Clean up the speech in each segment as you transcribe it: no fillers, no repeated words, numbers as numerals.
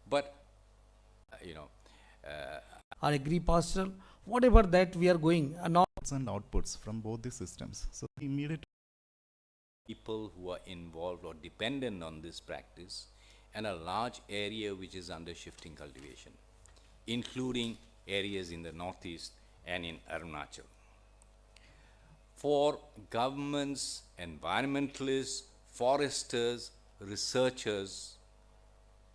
But, you know, or agri-pastoral, whatever that we are going. Now and outputs from both the systems. So immediate people who are involved or dependent on this practice, and a large area which is under shifting cultivation, including areas in the northeast and in Arunachal. For governments, environmentalists, foresters, researchers,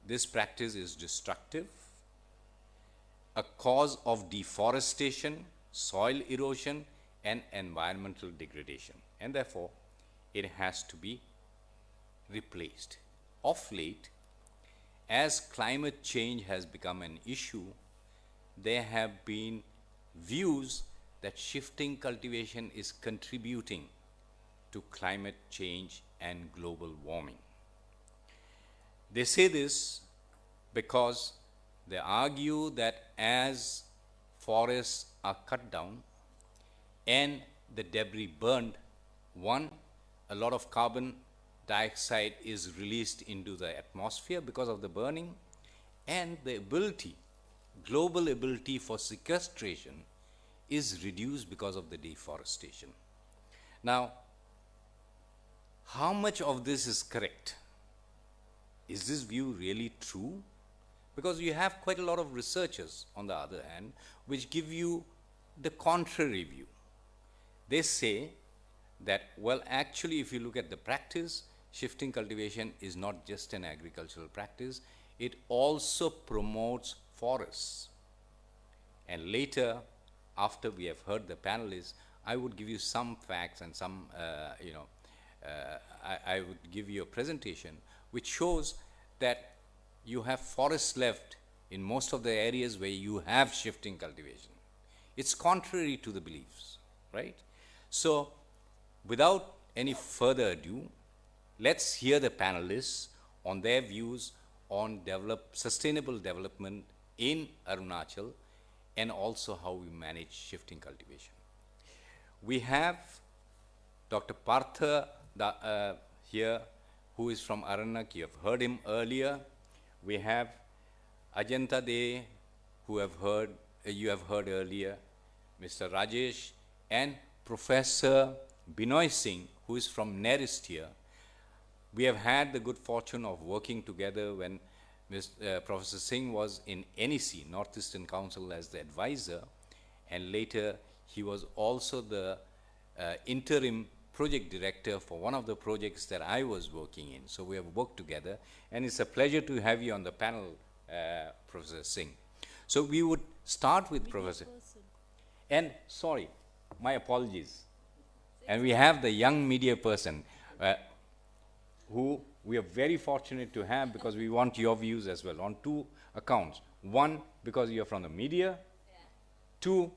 this practice is destructive, a cause of deforestation, soil erosion, and environmental degradation, and therefore it has to be replaced. Of late, as climate change has become an issue, there have been views that shifting cultivation is contributing to climate change and global warming. They say this because they argue that as forests are cut down and the debris burned, one, a lot of carbon dioxide is released into the atmosphere because of the burning, and the ability, global ability for sequestration is reduced because of the deforestation. Now, how much of this is correct? Is this view really true? Because you have quite a lot of researchers, on the other hand, which give you the contrary view. They say that, well, actually, if you look at the practice, shifting cultivation is not just an agricultural practice, it also promotes forests. And later, after we have heard the panelists, I would give you some facts and some, I would give you a presentation which shows that you have forests left in most of the areas where you have shifting cultivation. It's contrary to the beliefs, right? So, without any further ado, let's hear the panelists on their views on sustainable development in Arunachal, and also how we manage shifting cultivation. We have Dr. Partha here, who is from Arunachal. You have heard him earlier. We have Ajanta De, who you have heard earlier, Mr. Rajesh, and Professor Binoy Singh, who is from NERIST here. We have had the good fortune of working together when Professor Singh was in NEC, Northeastern Council, as the advisor, and later he was also the interim project director for one of the projects that I was working in. So we have worked together, and it's a pleasure to have you on the panel, Professor Singh. So we would start with Professor. And sorry, my apologies. And we have the young media person who we are very fortunate to have, because we want your views as well on two accounts. One, because you are from the media. Yeah. Two,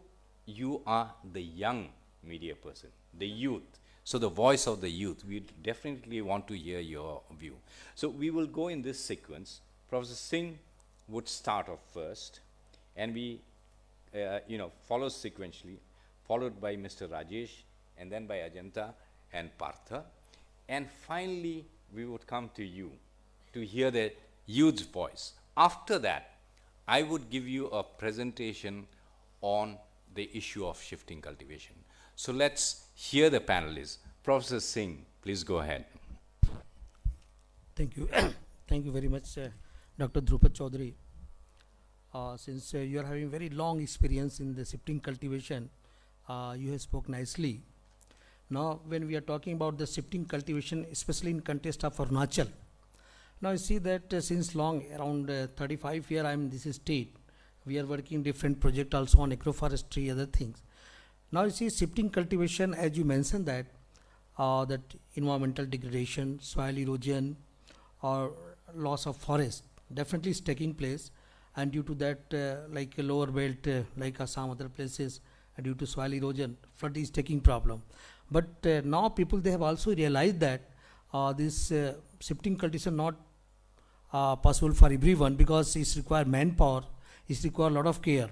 you are the young media person, the youth. So the voice of the youth, we definitely want to hear your view. So we will go in this sequence. Professor Singh would start off first, and we follow sequentially, followed by Mr. Rajesh, and then by Ajanta and Partha. And finally, we would come to you to hear the youth's voice. After that, I would give you a presentation on the issue of shifting cultivation. So let's hear the panelists. Professor Singh, please go ahead. thank you. Thank you very much, Dr. Drupad Chaudhary. Since you are having very long experience in the shifting cultivation, you have spoke nicely. Now, when we are talking about the shifting cultivation, especially in context of Arunachal, now you see that since long, around 35 years, I am in this state. We are working different projects also on agroforestry, other things. Now you see shifting cultivation, as you mentioned that environmental degradation, soil erosion, or loss of forest definitely is taking place, and due to that, like a lower belt, like some other places, due to soil erosion, flood is taking problem. But now people, they have also realized that this shifting cultivation not possible for everyone, because it's require manpower, it's require a lot of care.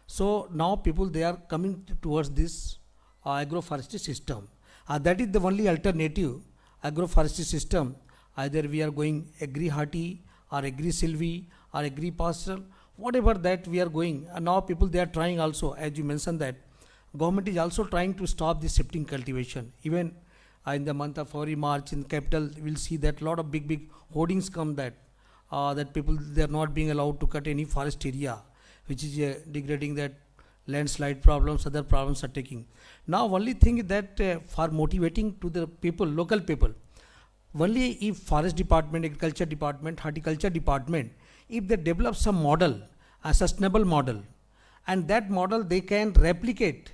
So now people, they are coming towards this agroforestry system. That is the only alternative agroforestry system. Either we are going agri-hearty or agri-silvi or agri-pastoral, whatever that we are going. And now people, they are trying also, as you mentioned that, government is also trying to stop the shifting cultivation. Even in the month of February, March in capital, we'll see that lot of big hoardings come that people, they are not being allowed to cut any forest area, which is degrading that landslide problems, other problems are taking. Now only thing is that for motivating to the people, local people, only if forest department, agriculture department, horticulture department, if they develop some model, a sustainable model, and that model they can replicate,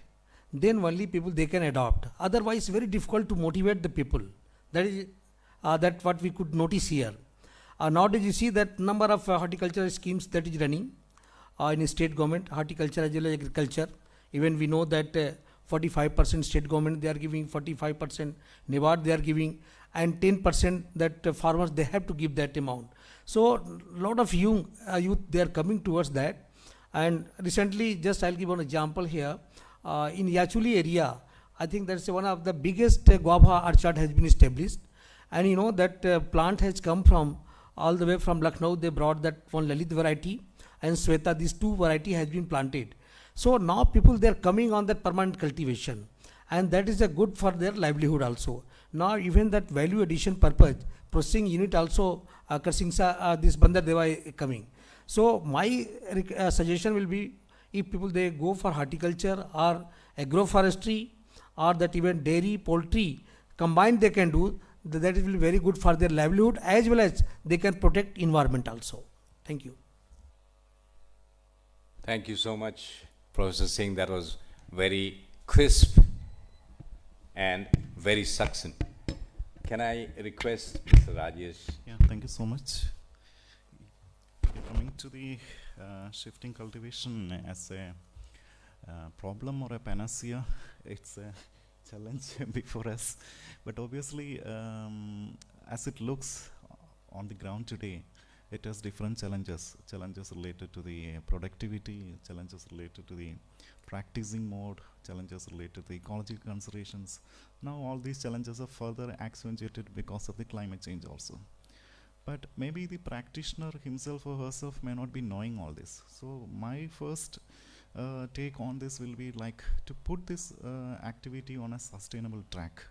then only people they can adopt. Otherwise very difficult to motivate the people. That is that what we could notice here. Nowadays you see that number of horticulture schemes that is running in state government, horticulture as well as agriculture. Even we know that 45% state government they are giving, 45% NIBARD they are giving, and 10% that farmers they have to give that amount. So lot of youth they are coming towards that. And recently, just I'll give one example here. In Yachuli area, I think that's one of the biggest guava orchard has been established. And you know that plant has come from all the way from Lucknow. They brought that one Lalit variety and Sweta. These two variety has been planted. So now people they are coming on that permanent cultivation, and that is a good for their livelihood also. Now even that value addition purpose processing unit also this Bandar Deva is coming. So my suggestion will be, if people they go for horticulture or agroforestry or that even dairy, poultry combined they can do, that will be very good for their livelihood, as well as they can protect environment also. Thank you. Thank you so much, Professor Singh. That was very crisp and very succinct. Can I request Mr. Rajesh? Yeah, thank you so much. Coming to the shifting cultivation as a problem or a panacea, it's a challenge before us. But obviously, as it looks on the ground today, it has different challenges. Challenges related to the productivity, challenges related to the practicing mode, challenges related to the ecological considerations. Now all these challenges are further accentuated because of the climate change also. But maybe the practitioner himself or herself may not be knowing all this. So my first take on this will be like to put this activity on a sustainable track.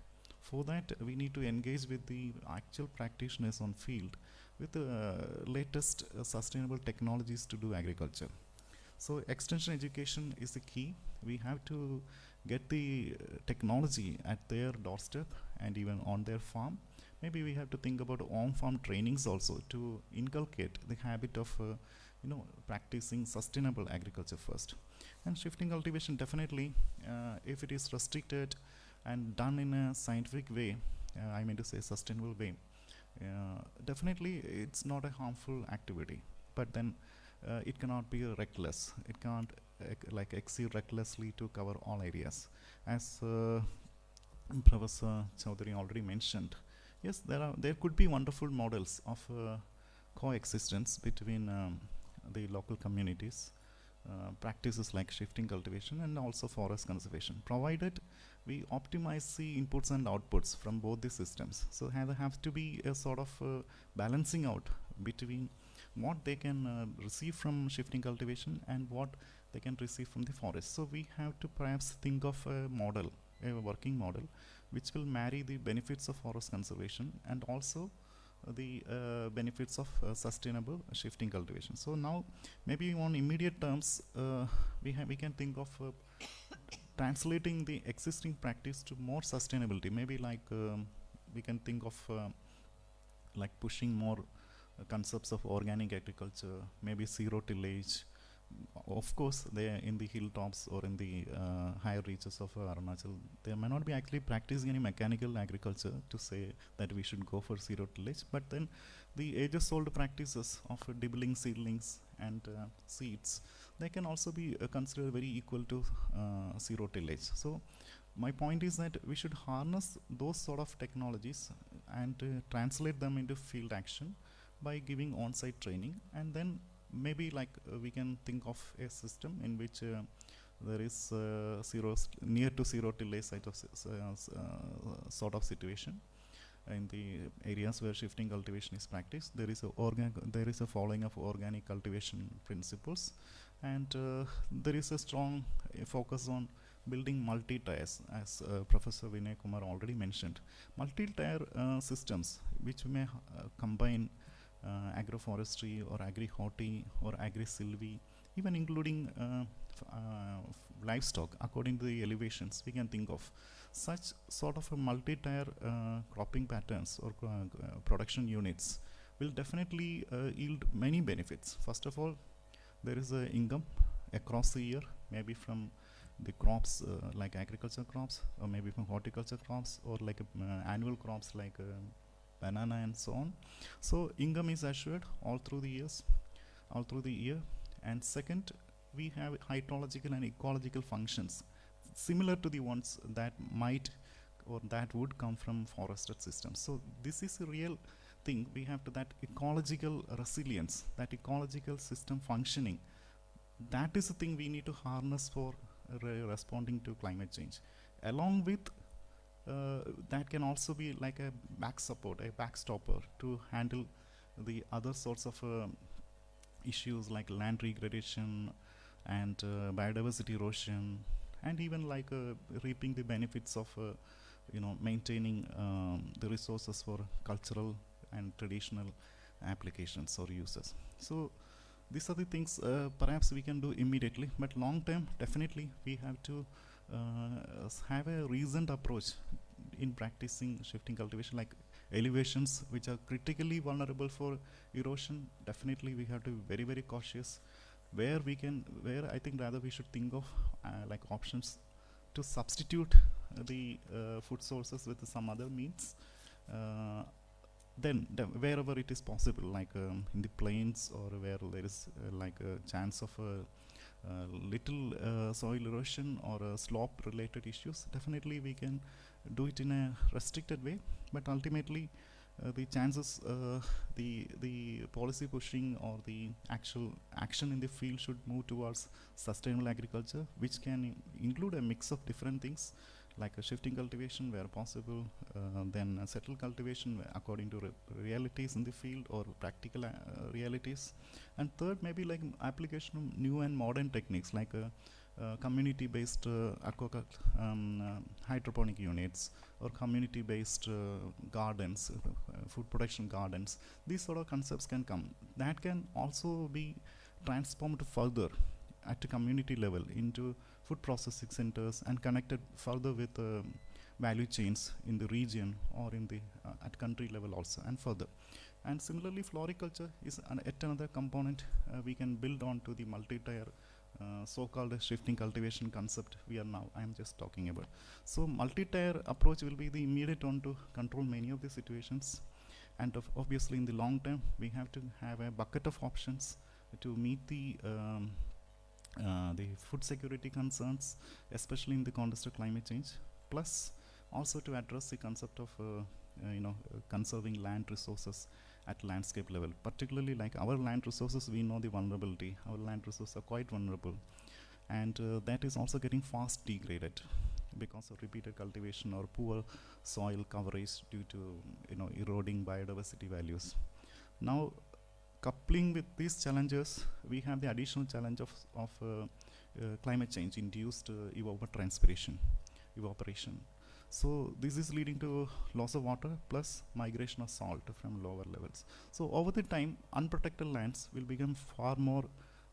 For that, we need to engage with the actual practitioners on field with the latest sustainable technologies to do agriculture. So extension education is the key. We have to get the technology at their doorstep and even on their farm. Maybe we have to think about on-farm trainings also to inculcate the habit of practicing sustainable agriculture first. And shifting cultivation, definitely, if it is restricted and done in a scientific way, I mean to say sustainable way, definitely it's not a harmful activity. But then it cannot be reckless. It can't exceed recklessly to cover all areas. As Professor Chaudhary already mentioned, yes, there could be wonderful models of coexistence between the local communities, practices like shifting cultivation and also forest conservation, provided we optimize the inputs and outputs from both the systems. So there have to be a sort of balancing out between what they can receive from shifting cultivation and what they can receive from the forest. So we have to perhaps think of a model, a working model, which will marry the benefits of forest conservation and also the benefits of sustainable shifting cultivation. So now maybe on immediate terms we can think of translating the existing practice to more sustainability. Maybe like we can think of like pushing more concepts of organic agriculture, maybe zero tillage. Of course, they are in the hilltops or in the higher reaches of Arunachal. They may not be actually practicing any mechanical agriculture to say that we should go for zero tillage. But then the ages-old practices of dibbling seedlings and seeds, they can also be considered very equal to zero tillage. So my point is that we should harness those sort of technologies and translate them into field action by giving on-site training, and then maybe like we can think of a system in which there is near to zero tillage sort of situation, in the areas where shifting cultivation is practiced, there is a following of organic cultivation principles, and there is a strong focus on building multi-tiers, as Professor Vinay Kumar already mentioned. Multi-tier systems which may combine agroforestry or agri-horti or agri-silvi, even including livestock according to the elevations we can think of. Such sort of a multi-tier cropping patterns or production units will definitely yield many benefits. First of all, there is a income across the year, maybe from the crops like agriculture crops, or maybe from horticulture crops, or like annual crops like banana and so on. So income is assured all through the year. And second, we have hydrological and ecological functions similar to the ones that might or that would come from forested systems. So this is a real thing. We have to that ecological resilience, that ecological system functioning. That is the thing we need to harness for responding to climate change. Along with that can also be like a back support, a backstopper to handle the other sorts of issues like land degradation and biodiversity erosion, and even like reaping the benefits of maintaining the resources for cultural and traditional applications or uses. So these are the things perhaps we can do immediately, but long term definitely we have to have a reasoned approach in practicing shifting cultivation, like elevations which are critically vulnerable for erosion. Definitely we have to be very, very cautious. Where I think rather we should think of like options to substitute the food sources with some other means. Then wherever it is possible, like in the plains or where there is like a chance of little soil erosion or slope related issues, definitely we can do it in a restricted way, but ultimately the chances, the policy pushing or the actual action in the field should move towards sustainable agriculture, which can include a mix of different things, like a shifting cultivation where possible, then settled cultivation according to realities in the field or practical realities, and third maybe like application of new and modern techniques like community-based hydroponic units or community-based gardens, food production gardens. These sort of concepts can come. That can also be transformed further at a community level into food processing centers and connected further with value chains in the region or in the at country level also and further. And similarly, floriculture is yet another component we can build on to the multi-tier so-called shifting cultivation concept I am just talking about. So multi-tier approach will be the immediate one to control many of the situations, and obviously in the long term we have to have a bucket of options to meet the food security concerns, especially in the context of climate change, plus also to address the concept of conserving land resources at landscape level. Particularly like our land resources, we know the vulnerability. Our land resources are quite vulnerable, and that is also getting fast degraded because of repeated cultivation or poor soil coverage due to eroding biodiversity values. Now, coupling with these challenges, we have the additional challenge of climate change induced evaporation. So this is leading to loss of water plus migration of salt from lower levels. So over the time, unprotected lands will become far more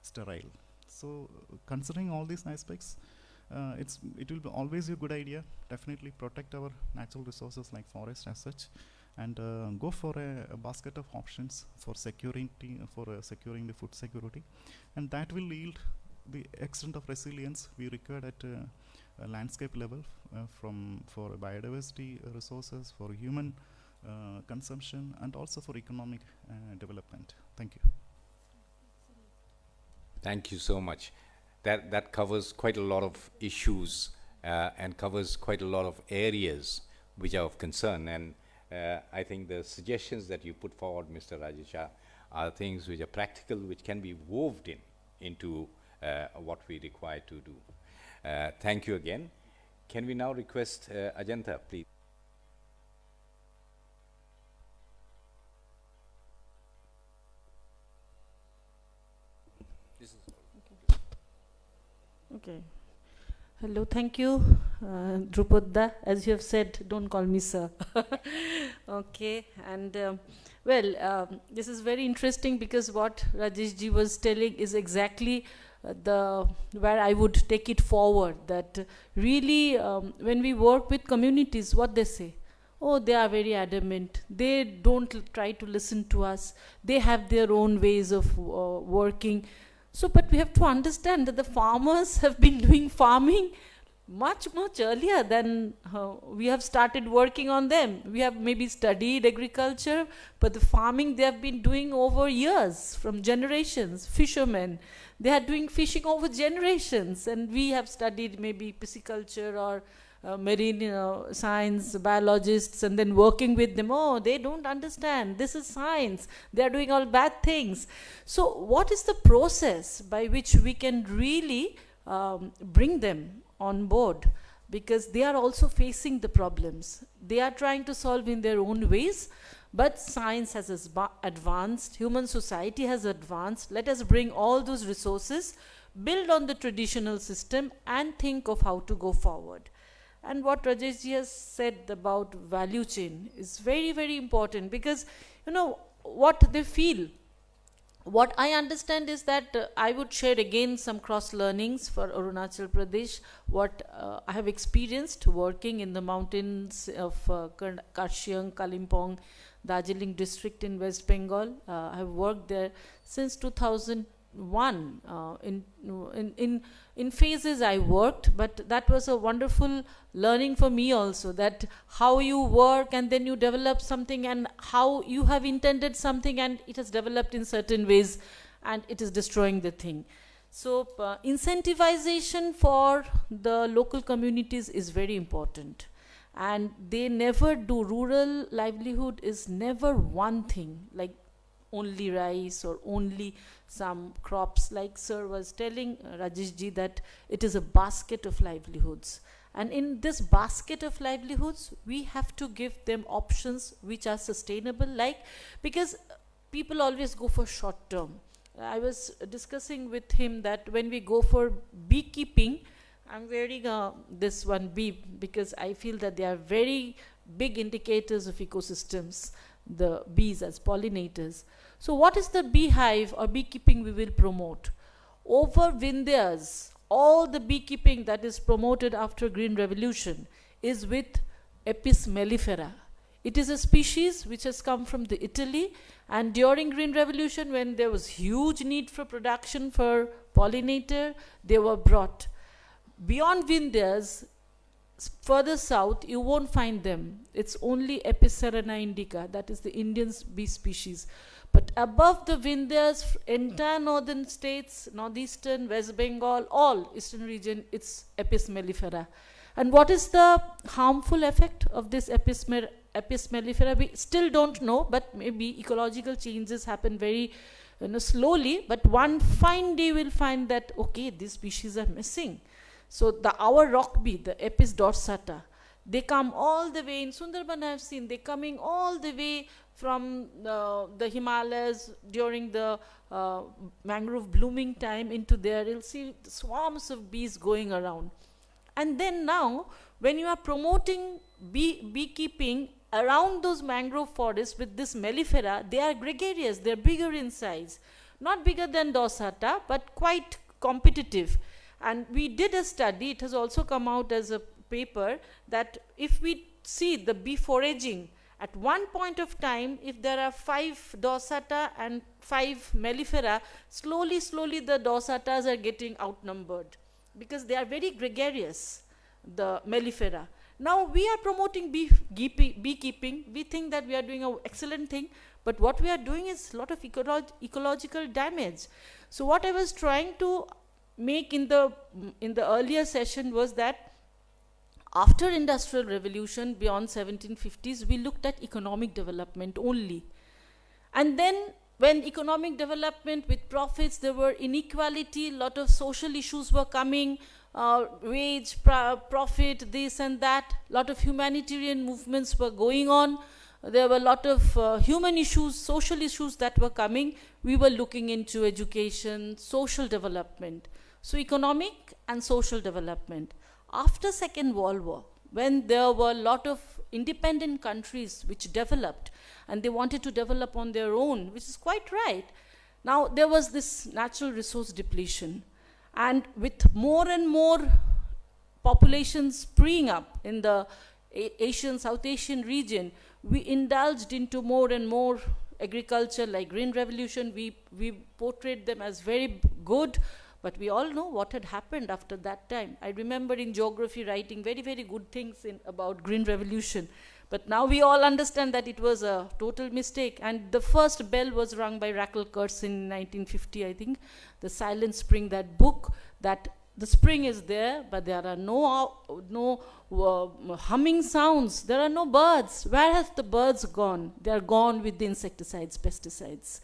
sterile. So considering all these aspects, it will be always a good idea. Definitely protect our natural resources like forest as such, and go for a basket of options for securing the food security, and that will yield the extent of resilience we required at a landscape level for biodiversity resources, for human consumption, and also for economic development. Thank you. Thank you so much. That covers quite a lot of issues and covers quite a lot of areas which are of concern. And I think the suggestions that you put forward, Mr. Rajesha, are things which are practical, which can be woven into what we require to do. Thank you again. Can we now request Ajanta, please? Okay. Hello, thank you, Drupada. As you have said, don't call me sir. Okay, and this is very interesting because what Rajesh ji was telling is exactly where I would take it forward. That really, when we work with communities, what they say. Oh, they are very adamant. They don't try to listen to us. They have their own ways of working. So, but we have to understand that the farmers have been doing farming much earlier than we have started working on them. We have maybe studied agriculture, but the farming they have been doing over years, from generations. Fishermen, they are doing fishing over generations, and we have studied maybe pisciculture or marine science, biologists, and then working with them. Oh, they don't understand. This is science. They are doing all bad things. So what is the process by which we can really bring them on board? Because they are also facing the problems. They are trying to solve in their own ways, but science has advanced, human society has advanced. Let us bring all those resources, build on the traditional system, and think of how to go forward. And what Rajesh ji has said about value chain is very, very important, because you know what they feel. What I understand is that I would share again some cross learnings for Arunachal Pradesh, what I have experienced working in the mountains of Karshiang, Kalimpong, Darjeeling district in West Bengal. I have worked there since 2001. In phases I worked, but that was a wonderful learning for me also, that how you work and then you develop something, and how you have intended something and it has developed in certain ways and it is destroying the thing. So incentivization for the local communities is very important, and they never do. Rural livelihood is never one thing, like only rice or only some crops. Like sir was telling, Rajesh ji, that it is a basket of livelihoods, and in this basket of livelihoods we have to give them options which are sustainable, like, because people always go for short term. I was discussing with him that when we go for beekeeping, I'm wearing this one bee because I feel that they are very big indicators of ecosystems, the bees as pollinators. So what is the beehive or beekeeping we will promote? Over Vindhyas, all the beekeeping that is promoted after Green Revolution is with Apis mellifera. It is a species which has come from the Italy, and during Green Revolution, when there was huge need for production for pollinator, they were brought. Beyond Vindhyas, further south, you won't find them. It's only Apis cerana indica, that is the Indian bee species. But above the Vindhyas, entire northern states, northeastern, West Bengal, all eastern region, it's Apis mellifera. And what is the harmful effect of this Apis mellifera? We still don't know, but maybe ecological changes happen very slowly. But one fine day we'll find that, okay, these species are missing. So our rock bee, the Apis dorsata, they come all the way in Sundarban. I've seen they coming all the way from the Himalayas during the mangrove blooming time into there. You'll see swarms of bees going around. And then now, when you are promoting beekeeping around those mangrove forests with this mellifera, they are gregarious, they are bigger in size. Not bigger than dorsata, but quite competitive. And we did a study, it has also come out as a paper, that if we see the bee foraging, at one point of time, if there are 5 dorsata and 5 mellifera, slowly the dorsatas are getting outnumbered, because they are very gregarious, the mellifera. Now we are promoting beekeeping. We think that we are doing an excellent thing, but what we are doing is a lot of ecological damage. So what I was trying to make in the earlier session was that after Industrial Revolution, beyond 1750s, we looked at economic development only. And then when economic development with profits, there were inequality, lot of social issues were coming, wage, profit, this and that, lot of humanitarian movements were going on. There were a lot of human issues, social issues that were coming. We were looking into education, social development. So economic and social development. After Second World War, when there were a lot of independent countries which developed and they wanted to develop on their own, which is quite right. Now there was this natural resource depletion, and with more and more populations springing up in the Asian, South Asian region, we indulged into more and more agriculture like Green Revolution. We portrayed them as very good, but we all know what had happened after that time. I remember in geography writing very, very good things about Green Revolution. But now we all understand that it was a total mistake. And the first bell was rung by Raquel Kurtz in 1950, I think. The Silent Spring, that book, that the spring is there, but there are no humming sounds. There are no birds. Where have the birds gone? They are gone with the insecticides, pesticides.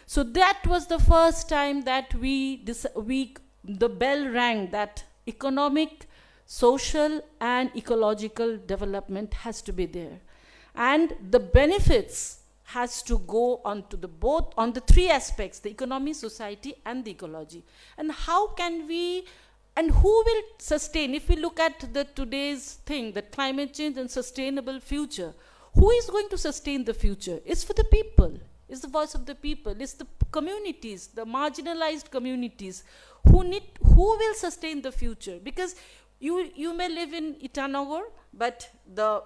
So that was the first time that the bell rang that economic, social and ecological development has to be there. And the benefits has to go on the three aspects, the economy, society and the ecology. And how can we, and who will sustain, if we look at today's thing, the climate change and sustainable future, who is going to sustain the future? It's for the people. It's the voice of the people. It's the communities, the marginalized communities who will sustain the future. Because you may live in Itanagar, but the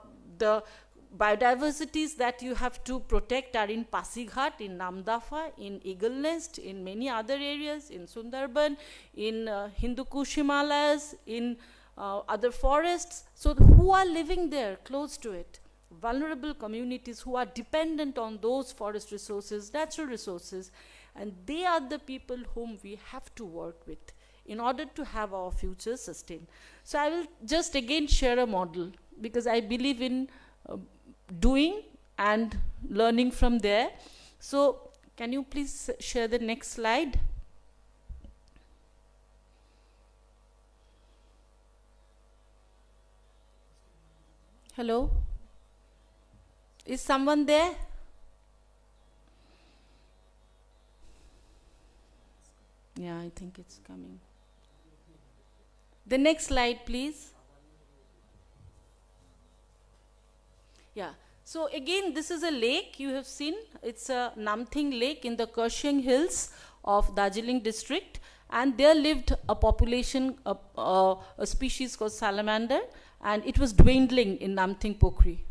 biodiversities that you have to protect are in Pasighat, in Namdafa, in Eagle Nest, in many other areas, in Sundarban, in Hindu Kush Himalayas, in other forests. So who are living there close to it? Vulnerable communities who are dependent on those forest resources, natural resources, and they are the people whom we have to work with in order to have our future sustained. So I will just again share a model, because I believe in doing and learning from there. So can you please share the next slide? Hello? Is someone there? Yeah, I think it's coming. The next slide, please. Yeah. So again, this is a lake you have seen. It's a Namthing Lake in the Kersiang Hills of Darjeeling district. And there lived a population, a species called salamander, and it was dwindling in Namthing Pokhri.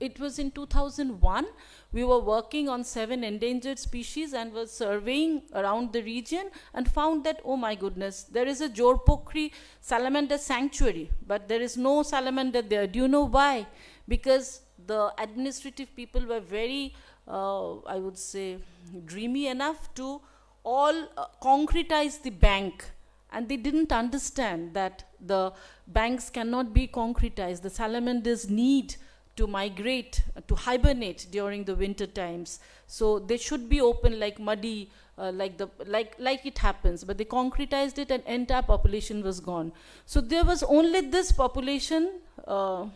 It was in 2001. We were working on 7 endangered species and were surveying around the region and found that, oh my goodness, there is a Jor Pokhri salamander sanctuary, but there is no salamander there. Do you know why? Because the administrative people were very, I would say, dreamy enough to all concretize the bank, and they didn't understand that the banks cannot be concretized. The salamanders need to migrate, to hibernate during the winter times. So they should be open like muddy, like it happens. But they concretized it and entire population was gone. So there was only this population,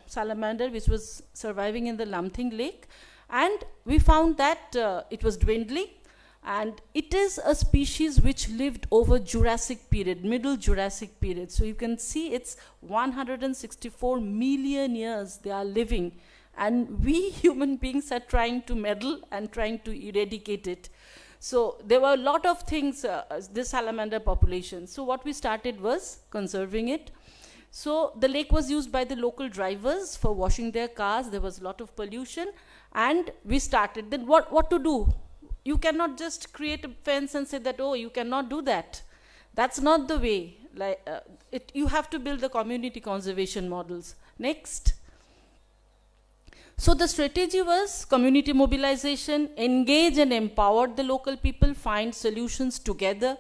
salamander, which was surviving in the Namthing Lake. And we found that it was dwindling. And it is a species which lived over Jurassic period, middle Jurassic period. So you can see it's 164 million years they are living. And we human beings are trying to meddle and trying to eradicate it. So there were a lot of things, this salamander population. So what we started was conserving it. So the lake was used by the local drivers for washing their cars. There was a lot of pollution. And we started. Then what to do? You cannot just create a fence and say that, oh, you cannot do that. That's not the way. You have to build the community conservation models. Next. So the strategy was community mobilization, engage and empower the local people, find solutions together.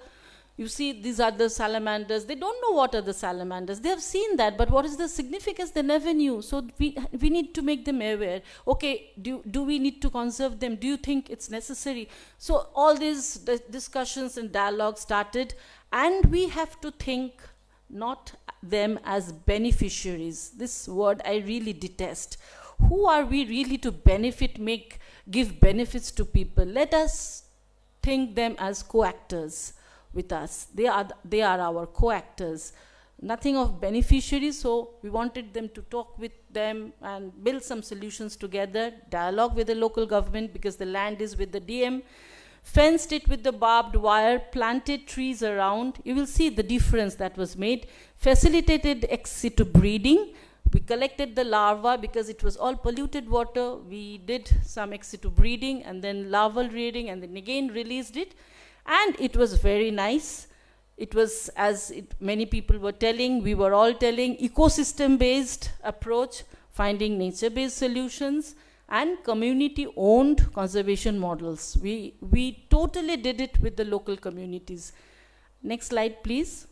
You see, these are the salamanders. They don't know what are the salamanders. They have seen that, but what is the significance? They never knew. So we need to make them aware. Okay, do we need to conserve them? Do you think it's necessary? So all these discussions and dialogue started, and we have to think not them as beneficiaries. This word I really detest. Who are we really to benefit, give benefits to people? Let us think them as co-actors. with us. They are our co-actors. Nothing of beneficiaries, so we wanted them to talk with them and build some solutions together, dialogue with the local government because the land is with the DM, fenced it with the barbed wire, planted trees around. You will see the difference that was made, facilitated ex situ breeding. We collected the larva because it was all polluted water. We did some ex situ breeding and then larval rearing and then again released it. And it was very nice. It was, as many people were telling, we were all telling, ecosystem-based approach, finding nature-based solutions, and community-owned conservation models. We totally did it with the local communities. Next slide, please.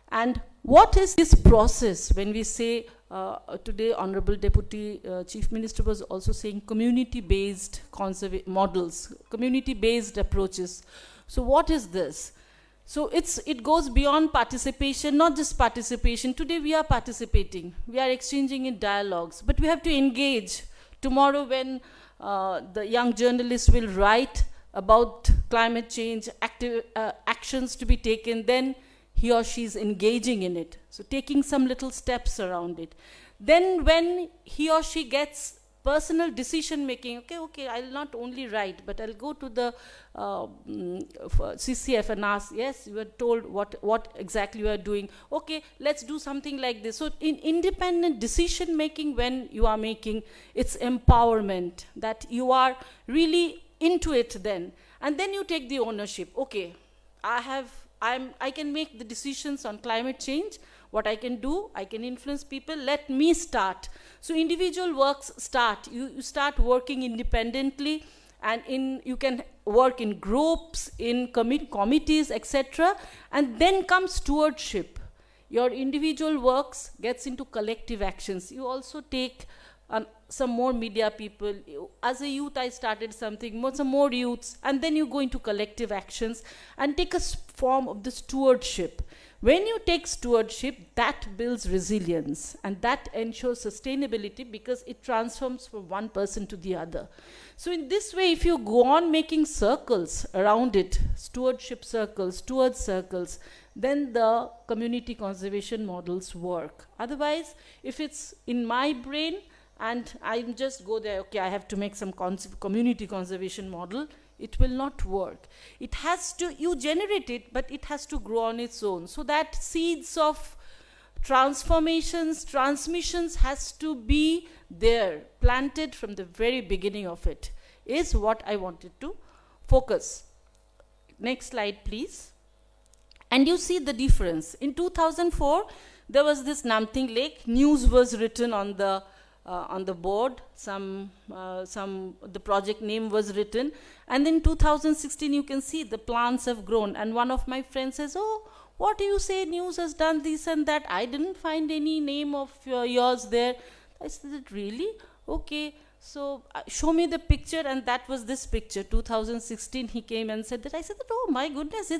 And what is this process when we say, today Honorable Deputy Chief Minister was also saying community-based models, community-based approaches. So what is this? So it goes beyond participation, not just participation. Today we are participating, we are exchanging in dialogues, but we have to engage. Tomorrow when the young journalists will write about climate change, actions to be taken, then he or she is engaging in it. So taking some little steps around it. Then when he or she gets personal decision making, okay, I'll not only write, but I'll go to the CCF and ask, yes, you are told what exactly you are doing. Okay, let's do something like this. So in independent decision making, when you are making, it's empowerment, that you are really into it then. And then you take the ownership. Okay, I can make the decisions on climate change. What I can do, I can influence people, let me start. So individual works start. You start working independently, and you can work in groups, in committees, etc. And then comes stewardship. Your individual works gets into collective actions. You also take some more media people. As a youth, I started something, some more youths, and then you go into collective actions and take a form of the stewardship. When you take stewardship, that builds resilience, and that ensures sustainability because it transforms from one person to the other. So in this way, if you go on making circles around it, stewardship circles, steward circles, then the community conservation models work. Otherwise, if it's in my brain and I just go there, okay, I have to make some community conservation model, it will not work. It has to, you generate it, but it has to grow on its own. So that seeds of transformations, transmissions has to be there, planted from the very beginning of it, is what I wanted to focus. Next slide, please. And you see the difference. In 2004, there was this Namting Lake. News was written on the board, the project name was written, and in 2016 you can see the plants have grown, and one of my friends says, oh, what do you say, news has done this and that, I didn't find any name of yours there. I said, really? Okay, so show me the picture, and that was this picture. 2016 he came and said that. I said that, oh my goodness,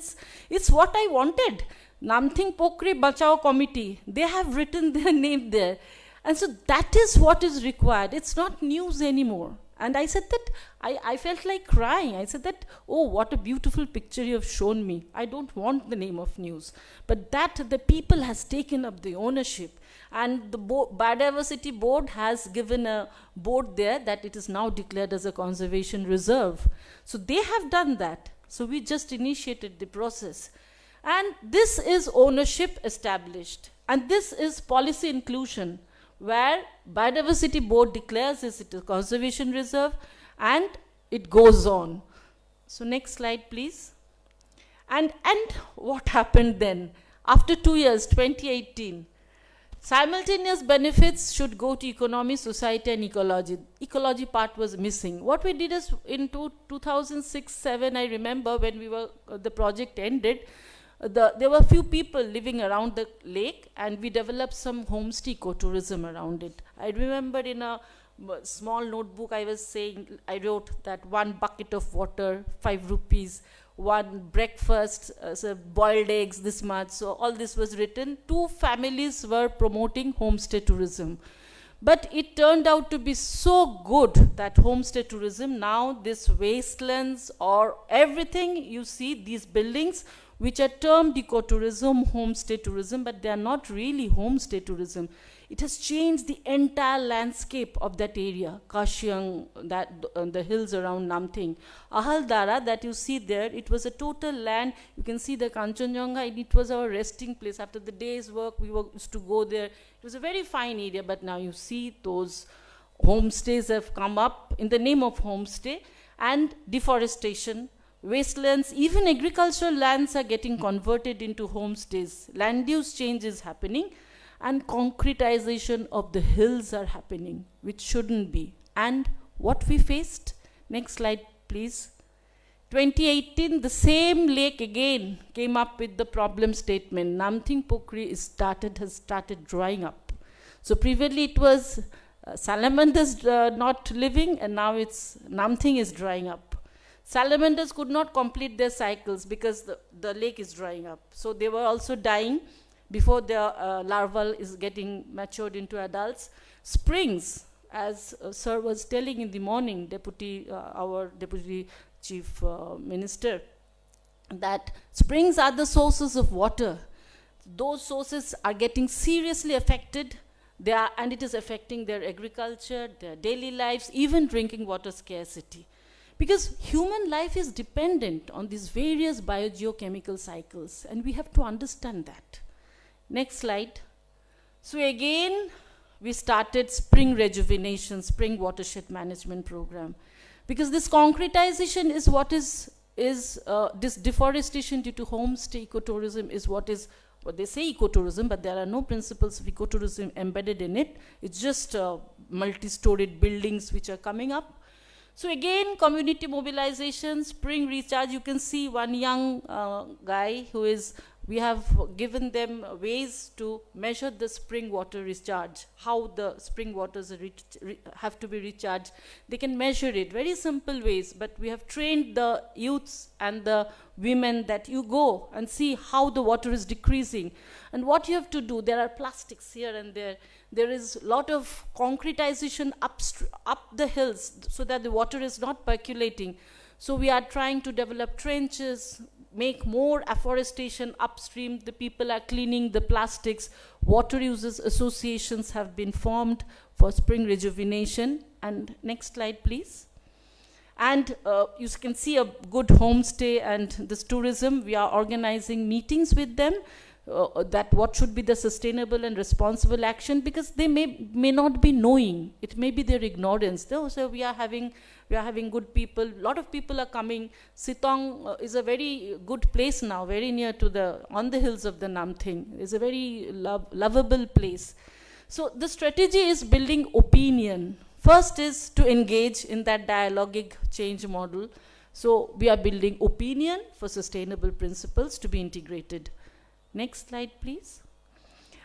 it's what I wanted. Namting Pokri Bachao Committee, they have written their name there. And so that is what is required. It's not news anymore. And I said that, I felt like crying. I said that, oh, what a beautiful picture you have shown me. I don't want the name of news. But that the people has taken up the ownership. And the Biodiversity Board has given a board there that it is now declared as a conservation reserve. So they have done that. So we just initiated the process. And this is ownership established. And this is policy inclusion, where Biodiversity Board declares it a conservation reserve, and it goes on. So next slide, please. And what happened then? After 2 years, 2018, simultaneous benefits should go to economy, society, and ecology. Ecology part was missing. What we did is in 2006-07, I remember when the project ended, there were few people living around the lake, and we developed some homestay ecotourism around it. I remember in a small notebook I wrote that 1 bucket of water, 5 rupees, 1 breakfast, so boiled eggs, this much. So all this was written. 2 families were promoting homestay tourism. But it turned out to be so good that homestay tourism, now this wastelands or everything, you see these buildings which are termed ecotourism, homestay tourism, but they are not really homestay tourism. It has changed the entire landscape of that area, Kashiang, the hills around Namthing. Ahaldara that you see there, it was a total land. You can see the Kanchenjunga, and it was our resting place. After the day's work, we used to go there. It was a very fine area, but now you see those homestays have come up in the name of homestay, and deforestation, wastelands, even agricultural lands are getting converted into homestays. Land use change is happening, and concretization of the hills are happening, which shouldn't be. And what we faced, next slide please. 2018, the same lake again came up with the problem statement. Namthing Pokri has started drying up. So previously it was salamanders not living, and now it's Namthing is drying up. Salamanders could not complete their cycles because the lake is drying up. So they were also dying before the larval is getting matured into adults. Springs, as sir was telling in the morning, our deputy chief minister, that springs are the sources of water. Those sources are getting seriously affected. And it is affecting their agriculture, their daily lives, even drinking water scarcity. Because human life is dependent on these various biogeochemical cycles, and we have to understand that. Next slide. So again, we started spring rejuvenation, spring watershed management program. Because this concretization is what is this deforestation due to homestay ecotourism is what they say ecotourism, but there are no principles of ecotourism embedded in it. It's just multi-storied buildings which are coming up. So again, community mobilization, spring recharge. You can see one young guy we have given them ways to measure the spring water recharge, how the spring waters have to be recharged. They can measure it, very simple ways, but we have trained the youths and the women that you go and see how the water is decreasing. And what you have to do, there are plastics here and there. There is a lot of concretization up the hills so that the water is not percolating. So we are trying to develop trenches, make more afforestation upstream. The people are cleaning the plastics. Water users associations have been formed for spring rejuvenation. And next slide, please. And you can see a good homestay and this tourism. We are organizing meetings with them. That what should be the sustainable and responsible action, because they may not be knowing. It may be their ignorance. So we are having good people. A lot of people are coming. Sitong is a very good place now, very near to on the hills of the Namthing. It's a very lovable place. So the strategy is building opinion. First is to engage in that dialogic change model. So we are building opinion for sustainable principles to be integrated. Next slide, please.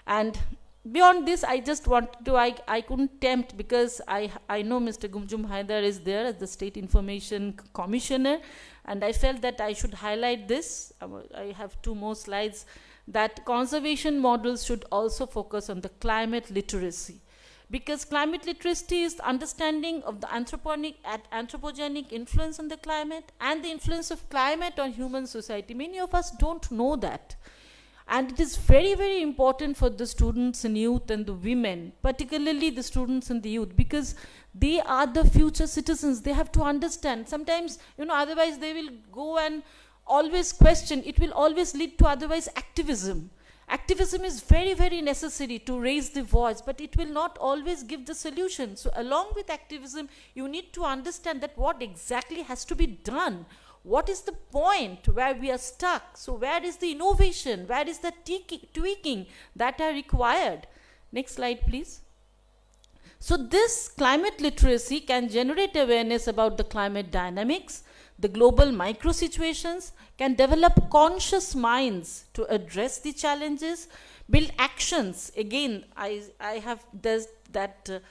And beyond this, I just want to, I couldn't tempt, because I know Mr. Gumjum Haidar is there as the State Information Commissioner, and I felt that I should highlight this. I have 2 more slides, that conservation models should also focus on the climate literacy. Because climate literacy is the understanding of the anthropogenic influence on the climate and the influence of climate on human society. Many of us don't know that. And it is very, very important for the students and youth and the women, particularly the students and the youth, because they are the future citizens. They have to understand. Sometimes, otherwise they will go and always question. It will always lead to otherwise activism. Activism is very, very necessary to raise the voice, but it will not always give the solution. So along with activism, you need to understand that what exactly has to be done. What is the point where we are stuck? So where is the innovation? Where is the tweaking that are required? Next slide, please. So this climate literacy can generate awareness about the climate dynamics, the global micro situations, can develop conscious minds to address the challenges, build actions. Again, I have that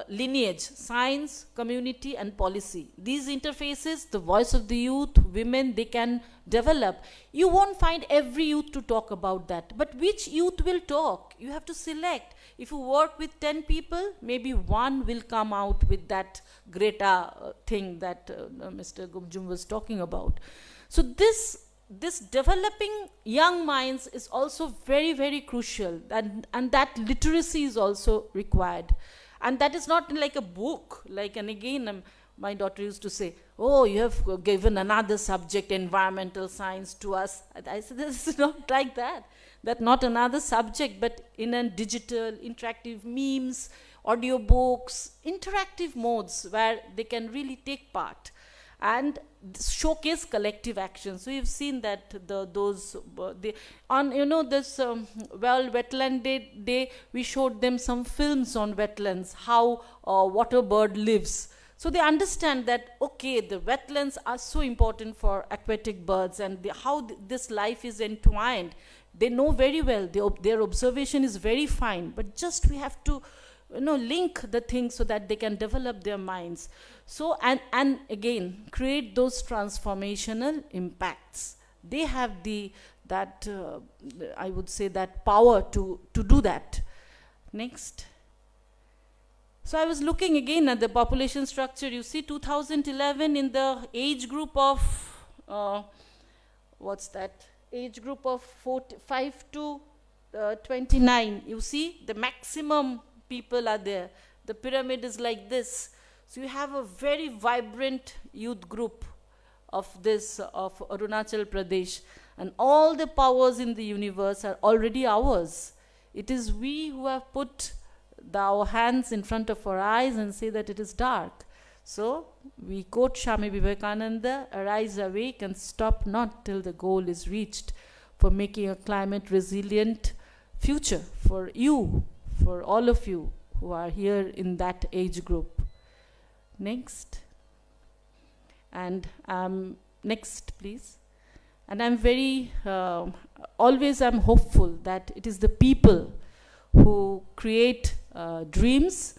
lineage, science, community, and policy. These interfaces, the voice of the youth, women, they can develop. You won't find every youth to talk about that, but which youth will talk? You have to select. If you work with 10 people, maybe 1 will come out with that Greta thing that Mr. Gumjum was talking about. So this this developing young minds is also very, very crucial, and that literacy is also required. And that is not like a book, like, and again, my daughter used to say, oh, you have given another subject, environmental science, to us. I said, this is not like that. That not another subject, but in a digital, interactive memes, audiobooks, interactive modes where they can really take part and showcase collective action. So you've seen that on this World Wetland Day, we showed them some films on wetlands, how water bird lives. So they understand that, okay, the wetlands are so important for aquatic birds, and how this life is entwined. They know very well, their observation is very fine, but just we have to link the things so that they can develop their minds. So, and again, create those transformational impacts. They have I would say, that power to do that. Next. So I was looking again at the population structure. You see 2011 in the age group of, age group of 5 to 29. You see the maximum people are there. The pyramid is like this. So you have a very vibrant youth group of Arunachal Pradesh, and all the powers in the universe are already ours. It is we who have put our hands in front of our eyes and say that it is dark. So we quote Swami Vivekananda, arise, awake, and stop not till the goal is reached, for making a climate resilient future for you, for all of you who are here in that age group. Next. And next, please. And I'm very, always I'm hopeful that it is the people who create dreams,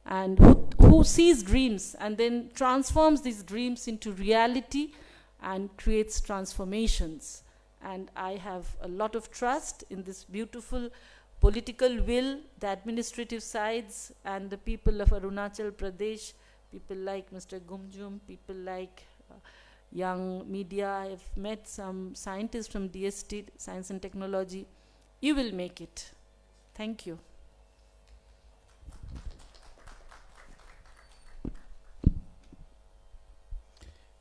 and who sees dreams and then transforms these dreams into reality and creates transformations. And I have a lot of trust in this beautiful political will, the administrative sides, and the people of Arunachal Pradesh, people like Mr. Gumjum, people like young media. I've met some scientists from DST, Science and Technology. You will make it. Thank you.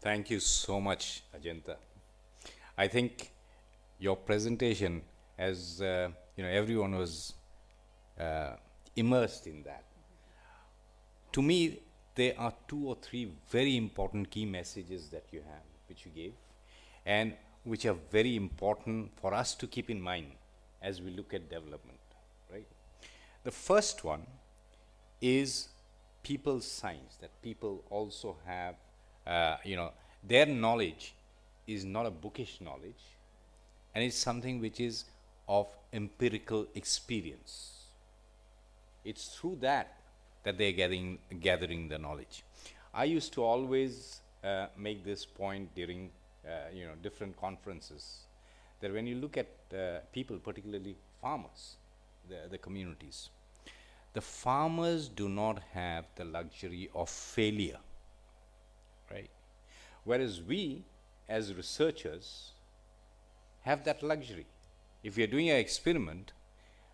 Thank you so much, Ajanta. I think your presentation, as everyone was immersed in that. To me, there are 2 or 3 very important key messages that you have, which you gave, and which are very important for us to keep in mind as we look at development, right? The first one is people's science, that people also have, their knowledge is not a bookish knowledge, and it's something which is of empirical experience. It's through that they're gathering the knowledge. I used to always make this point during different conferences, that when you look at people, particularly farmers, the communities, the farmers do not have the luxury of failure, right? Whereas we, as researchers, have that luxury. If we are doing an experiment,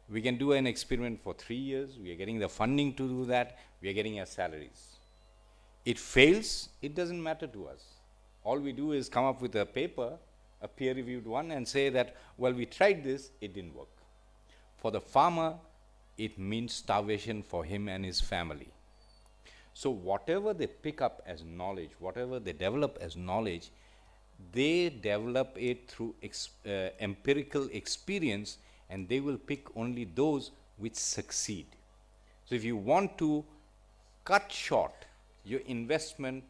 we can do an experiment for 3 years, we are getting the funding to do that, we are getting our salaries. It fails, it doesn't matter to us. All we do is come up with a paper, a peer-reviewed one, and say that, well, we tried this, it didn't work. For the farmer, it means starvation for him and his family. So whatever they pick up as knowledge, whatever they develop as knowledge, they develop it through empirical experience, and they will pick only those which succeed. So if you want to cut short your investment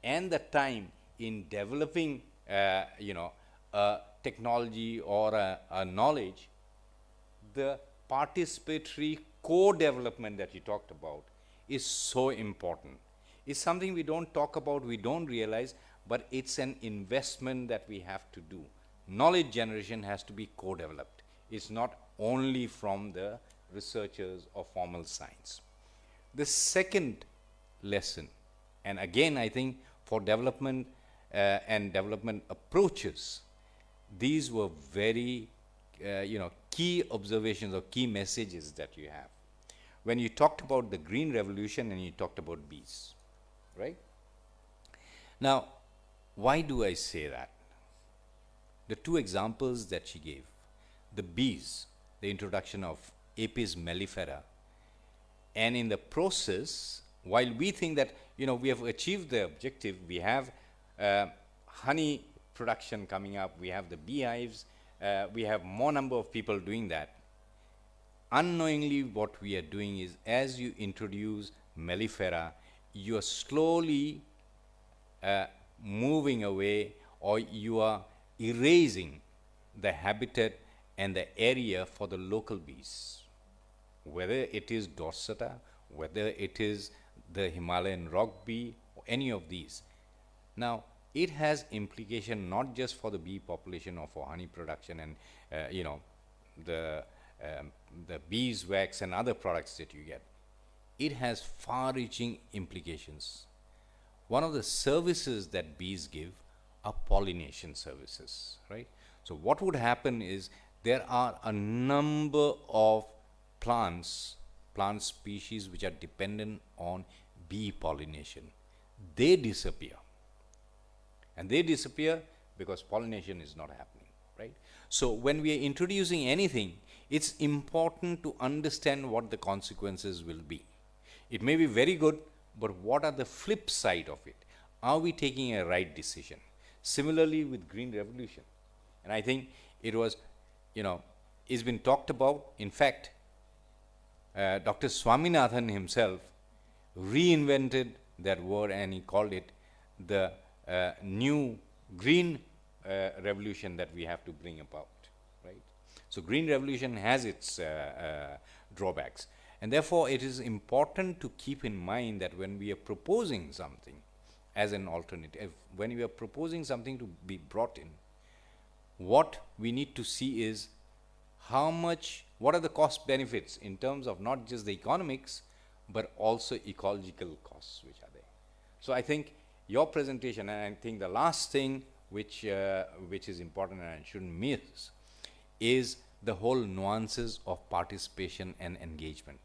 and the time in developing a technology or a knowledge, the participatory co-development that you talked about is so important. It's something we don't talk about, we don't realize, but it's an investment that we have to do. Knowledge generation has to be co-developed. It's not only from the researchers of formal science. The second lesson, and again I think for development and development approaches, these were very, key observations or key messages that you have. When you talked about the green revolution and you talked about bees, right? Now, why do I say that? The two examples that she gave, the bees, the introduction of Apis mellifera, and in the process, while we think that we have achieved the objective, we have honey production coming up, we have the beehives, we have more number of people doing that. Unknowingly, what we are doing is, as you introduce mellifera, you are slowly moving away, or you are erasing the habitat and the area for the local bees, whether it is dorsata, whether it is the Himalayan rock bee, or any of these. Now, it has implication not just for the bee population or for honey production and the beeswax and other products that you get. It has far-reaching implications. One of the services that bees give are pollination services, right? So what would happen is, there are a number of plant species which are dependent on bee pollination. They disappear. And they disappear because pollination is not happening, right? So when we are introducing anything, it's important to understand what the consequences will be. It may be very good, but what are the flip side of it? Are we taking a right decision? Similarly with Green Revolution. And I think it was, it's been talked about. In fact, Dr. Swaminathan himself reinvented that word, and he called it the new green revolution that we have to bring about, right? So green revolution has its drawbacks, and therefore it is important to keep in mind that when we are proposing something as an alternative, when we are proposing something to be brought in, what we need to see is what are the cost benefits in terms of not just the economics, but also ecological costs which are there. So I think your presentation, and I think the last thing which is important and I shouldn't miss, is the whole nuances of participation and engagement,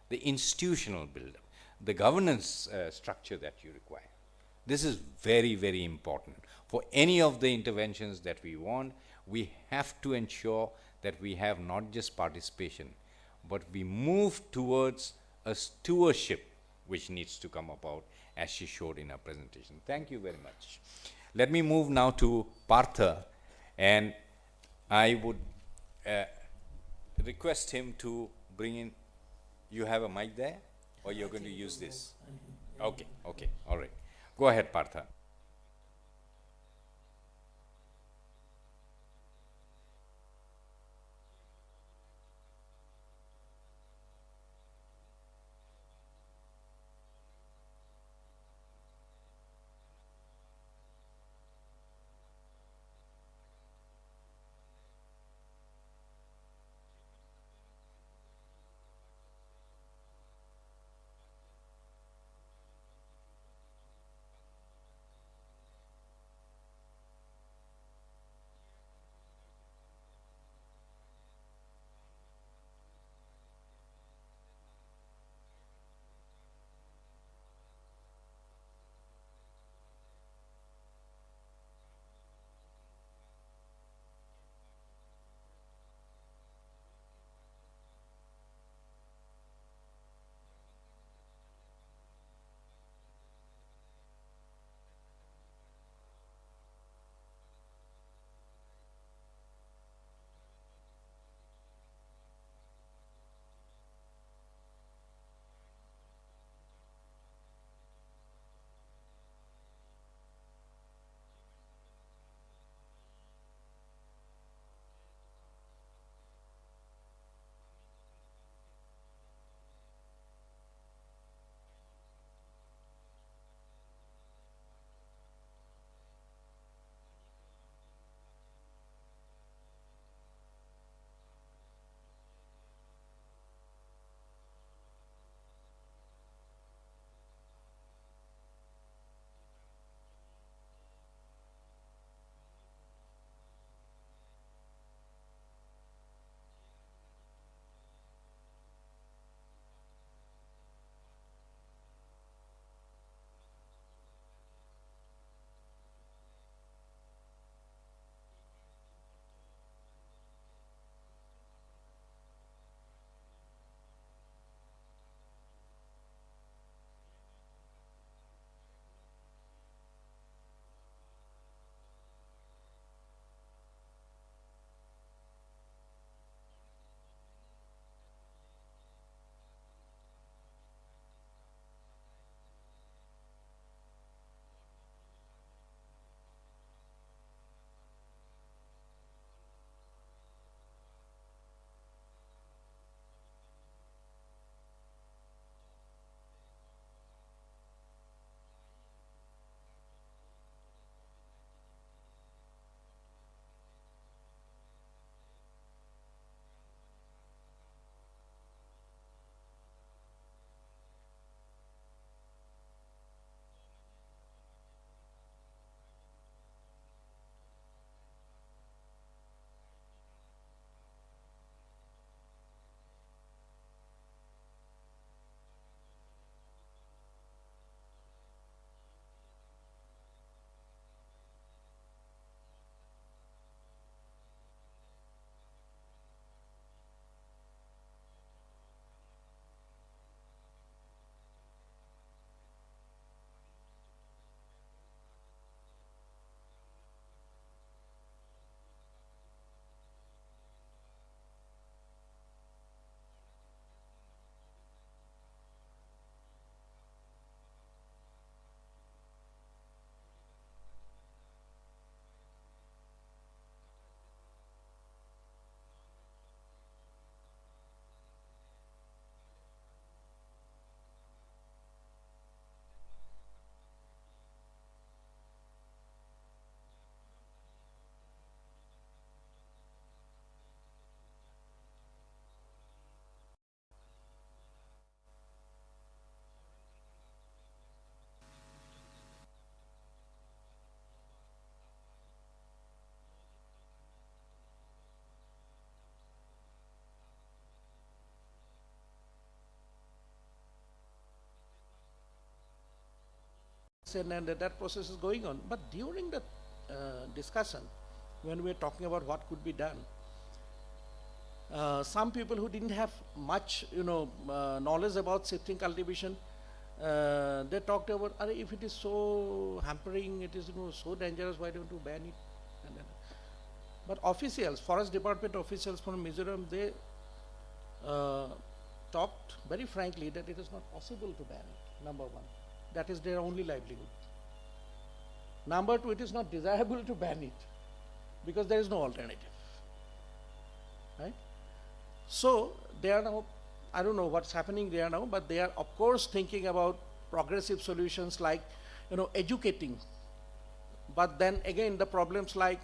the institutional build-up, the governance structure that you require. This is very, very important. For any of the interventions that we want, we have to ensure that we have not just participation, but we move towards a stewardship which needs to come about, as she showed in her presentation. Thank you very much. Let me move now to Partha, and I would request him to bring in. You have a mic there, or you're going to use this? Okay, all right. Go ahead, Partha. and that process is going on. But during the discussion, when we are talking about what could be done, some people who didn't have much, knowledge about shifting cultivation, they talked about, if it is so hampering, it is so dangerous, why don't you ban it? And then, but officials, forest department officials from Mizoram, they talked very frankly that it is not possible to ban it. Number one, that is their only livelihood. Number two, it is not desirable to ban it because there is no alternative, right? So they are now, I don't know what's happening there now, but they are of course thinking about progressive solutions like, educating. But then again, the problems like,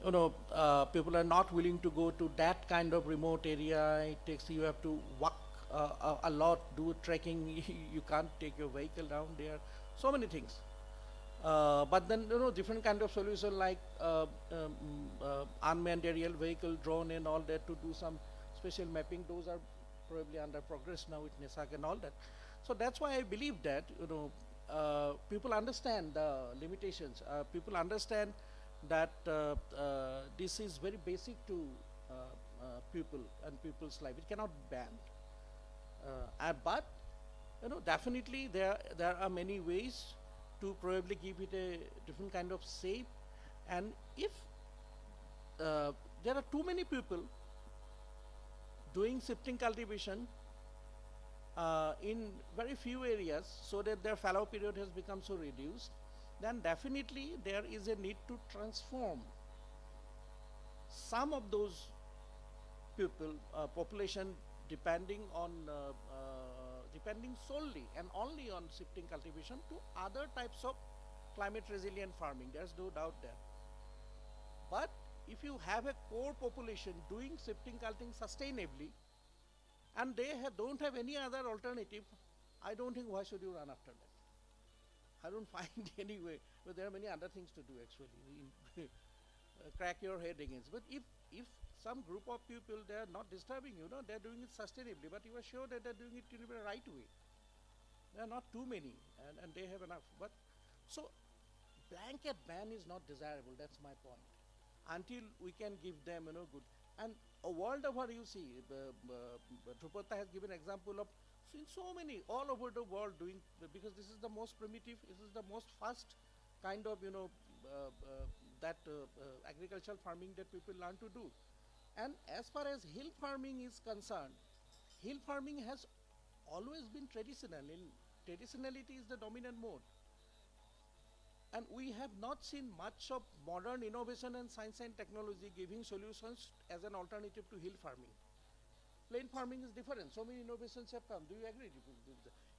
people are not willing to go to that kind of remote area. It takes, you have to walk a lot, do trekking. You can't take your vehicle down there. So many things. But then, different kind of solution like unmanned aerial vehicle, drone and all that to do some special mapping. Those are probably under progress now with NESAC and all that. So that's why I believe that, people understand the limitations. People understand that this is very basic to people and people's life. It cannot be banned. But, definitely there are many ways to probably give it a different kind of shape. And if there are too many people doing shifting cultivation in very few areas so that their fallow period has become so reduced, then definitely there is a need to transform some of those people, population depending solely and only on shifting cultivation to other types of climate resilient farming. There's no doubt there. But if you have a core population doing shifting cultivation sustainably and they don't have any other alternative, I don't think why should you run after them. I don't find any way, but there are many other things to do actually. Crack your head against. But if some group of people, they are not disturbing you, they are doing it sustainably, but you are sure that they are doing it in the right way. There are not too many, and they have enough. But so blanket ban is not desirable. That's my point. Until we can give them, good. And a world over, you see, Drupata has given example of seen so many all over the world doing, because this is the most primitive, this is the most fast kind of, agricultural farming that people learn to do. And as far as hill farming is concerned, hill farming has always been traditional. Traditionality is the dominant mode. And we have not seen much of modern innovation and science and technology giving solutions as an alternative to hill farming. Plain farming is different. So many innovations have come. Do you agree?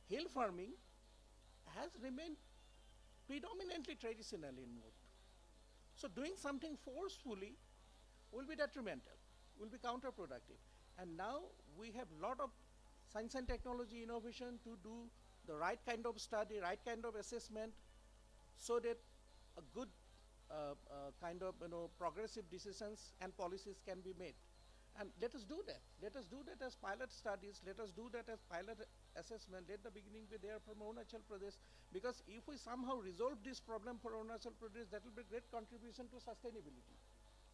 Hill farming has remained predominantly traditional in mode. So doing something forcefully will be detrimental, will be counterproductive. And now we have a lot of science and technology innovation to do the right kind of study, right kind of assessment, so that a good kind of progressive decisions and policies can be made. And let us do that. Let us do that as pilot studies. Let us do that as pilot assessment. Let the beginning be there from Arunachal Pradesh. Because if we somehow resolve this problem for Arunachal Pradesh, that will be a great contribution to sustainability.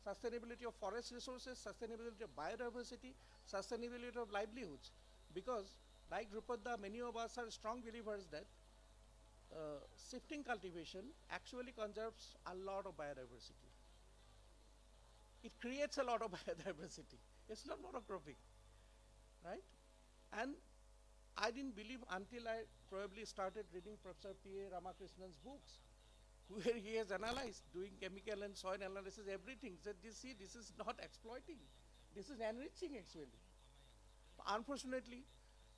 Sustainability of forest resources, sustainability of biodiversity, sustainability of livelihoods. Because, like Drupada, many of us are strong believers that shifting cultivation actually conserves a lot of biodiversity. It creates a lot of biodiversity. It's not monocropic, right? And I didn't believe until I probably started reading Professor P.A. Ramakrishnan's books, where he has analyzed, doing chemical and soil analysis, everything. Said, this is not exploiting. This is enriching actually. Unfortunately,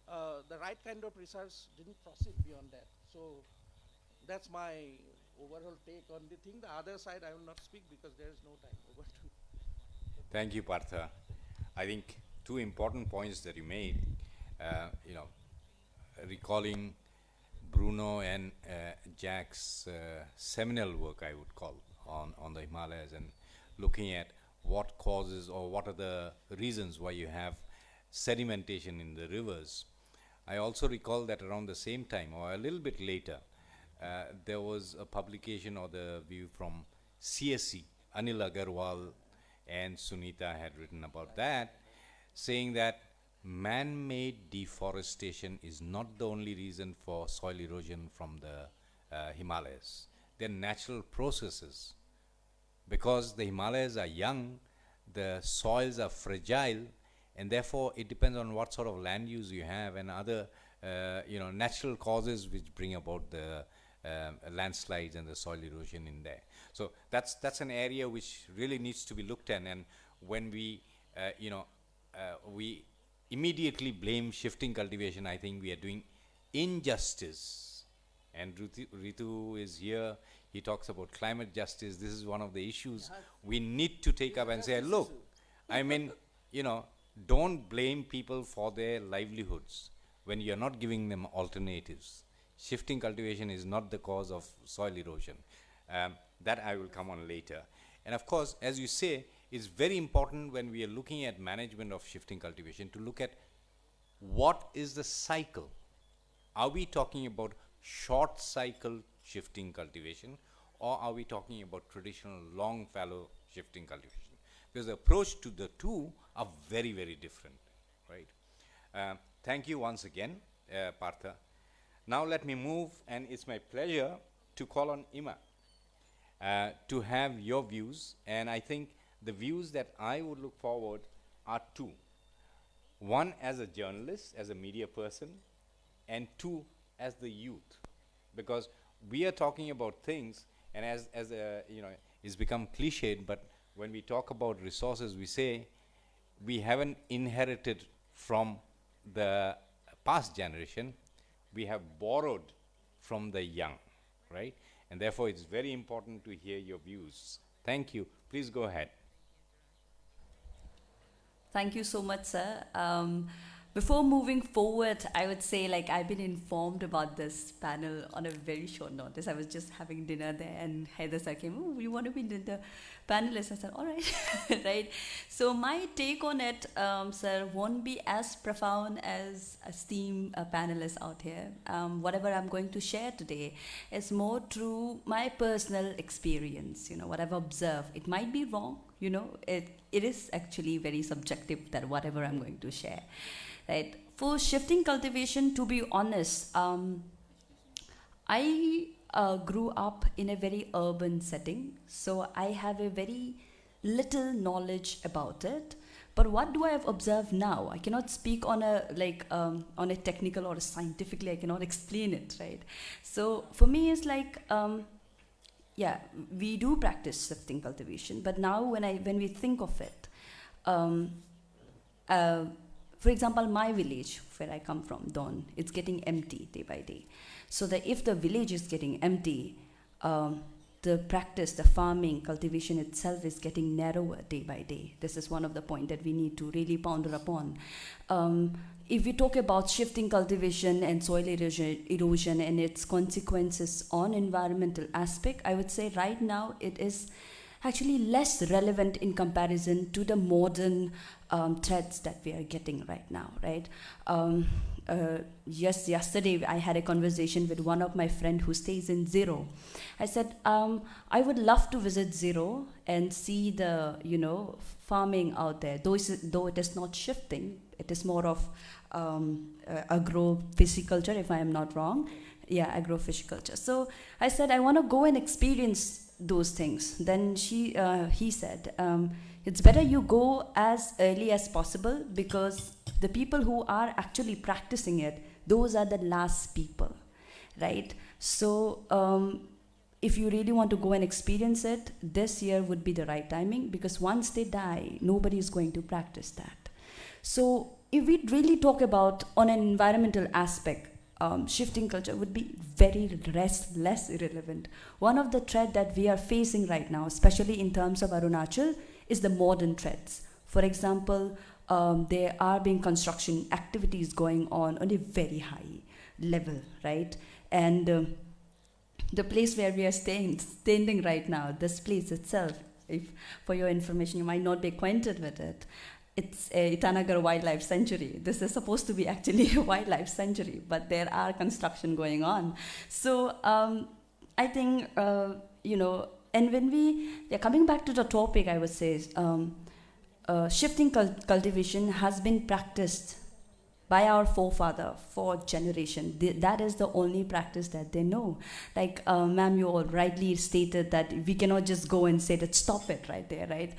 the right kind of research didn't proceed beyond that. So that's my overall take on the thing. The other side I will not speak because there is no time. Over to. Thank you, Partha. I think two important points that you made, recalling Bruno and Jack's seminal work, I would call, on the Himalayas, and looking at what causes or what are the reasons why you have sedimentation in the rivers. I also recall that around the same time or a little bit later, there was a publication or the view from CSC, Anil Agarwal and Sunita had written about that, saying that man-made deforestation is not the only reason for soil erosion from the Himalayas. They're natural processes. Because the Himalayas are young, the soils are fragile, and therefore it depends on what sort of land use you have and other natural causes which bring about the landslides and the soil erosion in there. So that's an area which really needs to be looked at. And when we we immediately blame shifting cultivation, I think we are doing injustice. And Ritu is here. He talks about climate justice. This is one of the issues we need to take up and say, look, I mean, don't blame people for their livelihoods when you're not giving them alternatives. Shifting cultivation is not the cause of soil erosion. That I will come on later. And of course, as you say, it's very important when we are looking at management of shifting cultivation to look at what is the cycle. Are we talking about short cycle shifting cultivation, or are we talking about traditional long fallow shifting cultivation? Because the approach to the two are very, very different, right? Thank you once again, Partha. Now let me move, and it's my pleasure to call on Ima to have your views. And I think the views that I would look forward are two. One as a journalist, as a media person, and two as the youth. Because we are talking about things, and as it's become cliched, but when we talk about resources, we say we haven't inherited from the past generation, we have borrowed from the young, right? And therefore, it's very important to hear your views. Thank you. Please go ahead. Thank you so much, sir. Before moving forward, I would say, I've been informed about this panel on a very short notice. I was just having dinner there, and Heather sir came, oh, you want to be the panelist? I said, all right, right? So my take on it, sir, won't be as profound as esteemed panelists out here. Whatever I'm going to share today is more through my personal experience, what I've observed. It might be wrong, it is actually very subjective, that whatever I'm going to share. Right. For shifting cultivation, to be honest, I grew up in a very urban setting, so I have a very little knowledge about it. But what do I have observed now? I cannot speak on a on a technical or scientifically. I cannot explain it, right? So for me, it's yeah, we do practice shifting cultivation, but now when we think of it. For example, my village, where I come from, Don, it's getting empty day by day. So if the village is getting empty, the practice, the farming, cultivation itself is getting narrower day by day. This is one of the points that we need to really ponder upon. If we talk about shifting cultivation and soil erosion and its consequences on environmental aspect, I would say right now it is actually less relevant in comparison to the modern threats that we are getting right now, right? Yesterday I had a conversation with one of my friends who stays in Zero. I said, I would love to visit Zero and see the, farming out there. Though it is not shifting, it is more of agro-pisciculture, if I am not wrong. Yeah, agro-pisciculture. So I said, I want to go and experience those things. Then he said, it's better you go as early as possible, because the people who are actually practicing it, those are the last people, right? So if you really want to go and experience it, this year would be the right timing, because once they die, nobody is going to practice that. So if we really talk about on an environmental aspect, shifting culture would be very less irrelevant. One of the threats that we are facing right now, especially in terms of Arunachal, is the modern threats. For example, there are being construction activities going on a very high level, right? And the place where we are standing right now, this place itself, if for your information, you might not be acquainted with it, it's a Itanagar wildlife sanctuary. This is supposed to be actually a wildlife sanctuary, but there are construction going on. So I think, and when coming back to the topic, I would say, shifting cultivation has been practiced by our forefather for generation. That is the only practice that they know. Like ma'am, you all rightly stated that we cannot just go and say that stop it right there, right?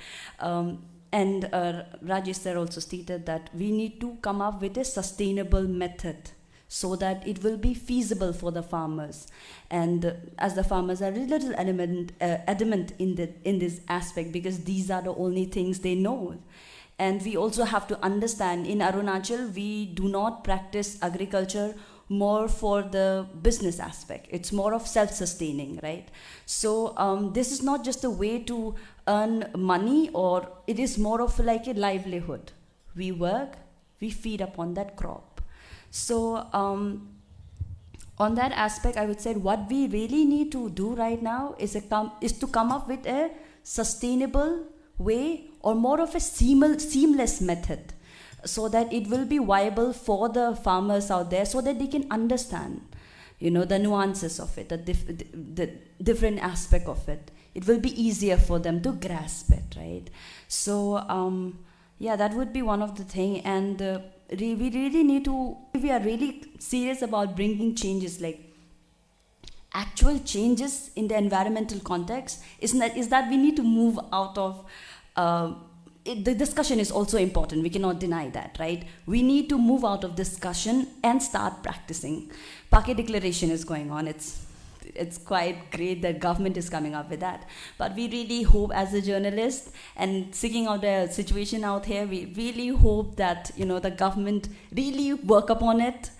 And Rajesh sir also stated that we need to come up with a sustainable method so that it will be feasible for the farmers. And as the farmers are a little adamant in this aspect, because these are the only things they know. And we also have to understand, in Arunachal, we do not practice agriculture more for the business aspect. It's more of self-sustaining, right? So this is not just a way to earn money, or it is more of like a livelihood. We work, we feed upon that crop. So on that aspect, I would say what we really need to do right now is to come up with a sustainable way, or more of a seamless method, so that it will be viable for the farmers out there, so that they can understand, the nuances of it, the different aspect of it. It will be easier for them to grasp it, right? So that would be one of the thing. And we really need to, if we are really serious about bringing changes, like actual changes in the environmental context, is that we need to move out of the discussion is also important. We cannot deny that, right? We need to move out of discussion and start practicing. Pake declaration is going on. It's quite great that government is coming up with that. But we really hope, as a journalist and seeking out the situation out here, we really hope that the government really work upon it,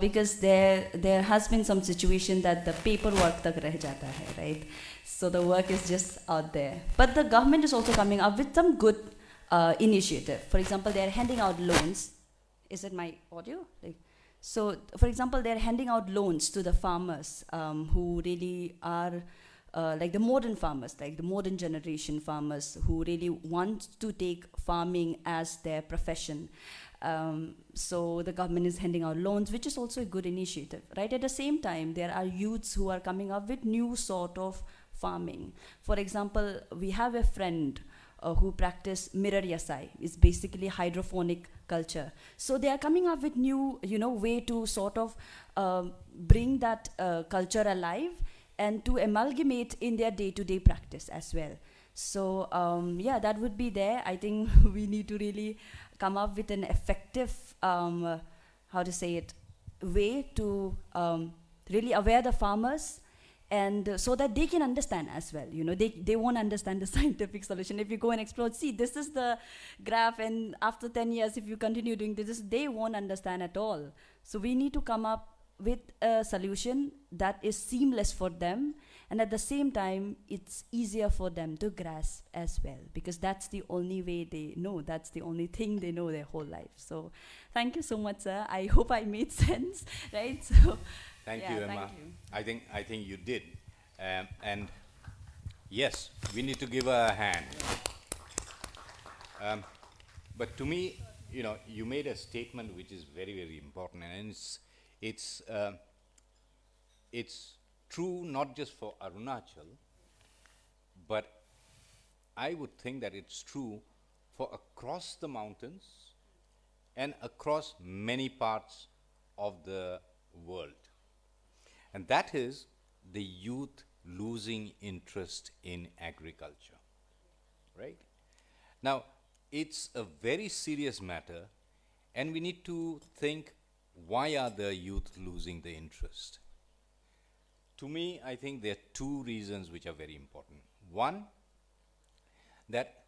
because there has been some situation that the paperwork tak reh jata hai, right? So the work is just out there. But the government is also coming up with some good initiative. For example, they are handing out loans. Is it my audio? So, for example, they are handing out loans to the farmers who really are like the modern farmers, like the modern generation farmers who really want to take farming as their profession. So the government is handing out loans, which is also a good initiative, right? At the same time, there are youths who are coming up with new sort of farming. For example, we have a friend who practice mirror yasai. It's basically hydroponic culture. So they are coming up with new, way to sort of bring that culture alive and to amalgamate in their day-to-day practice as well. So that would be there. I think we need to really come up with an effective, way to really aware the farmers, and so that they can understand as well. They won't understand the scientific solution. If you go and explore, see, this is the graph, and after 10 years, if you continue doing this, they won't understand at all. So we need to come up with a solution that is seamless for them, and at the same time, it's easier for them to grasp as well, because that's the only way they know. That's the only thing they know their whole life. So thank you so much, sir. I hope I made sense, right? So Thank you, Emma. Thank you. I think you did. And yes, we need to give her a hand. But to me, you made a statement which is very, very important, and it's true not just for Arunachal, but I would think that it's true for across the mountains and across many parts of the world. And that is the youth losing interest in agriculture, right? Now, it's a very serious matter, and we need to think, why are the youth losing the interest? To me, I think there are two reasons which are very important. One, that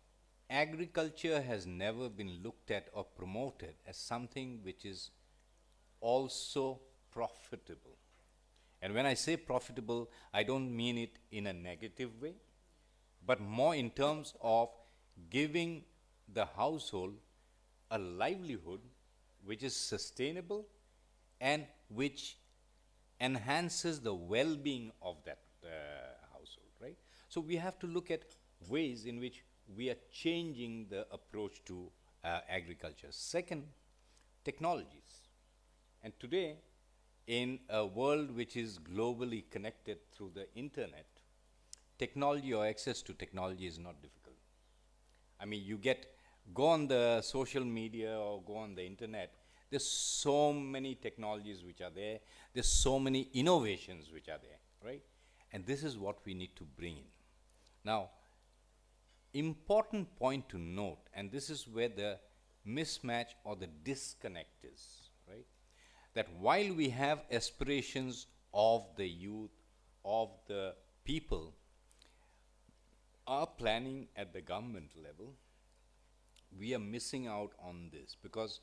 agriculture has never been looked at or promoted as something which is also profitable. And when I say profitable, I don't mean it in a negative way, but more in terms of giving the household a livelihood which is sustainable and which enhances the well-being of that household, right? So we have to look at ways in which we are changing the approach to agriculture. Second, technologies. And today, in a world which is globally connected through the internet, technology or access to technology is not difficult. I mean, go on the social media or go on the internet, there's so many technologies which are there, there's so many innovations which are there, right? And this is what we need to bring in. Now, important point to note, and this is where the mismatch or the disconnect is, right? That while we have aspirations of the youth, of the people, our planning at the government level, we are missing out on this because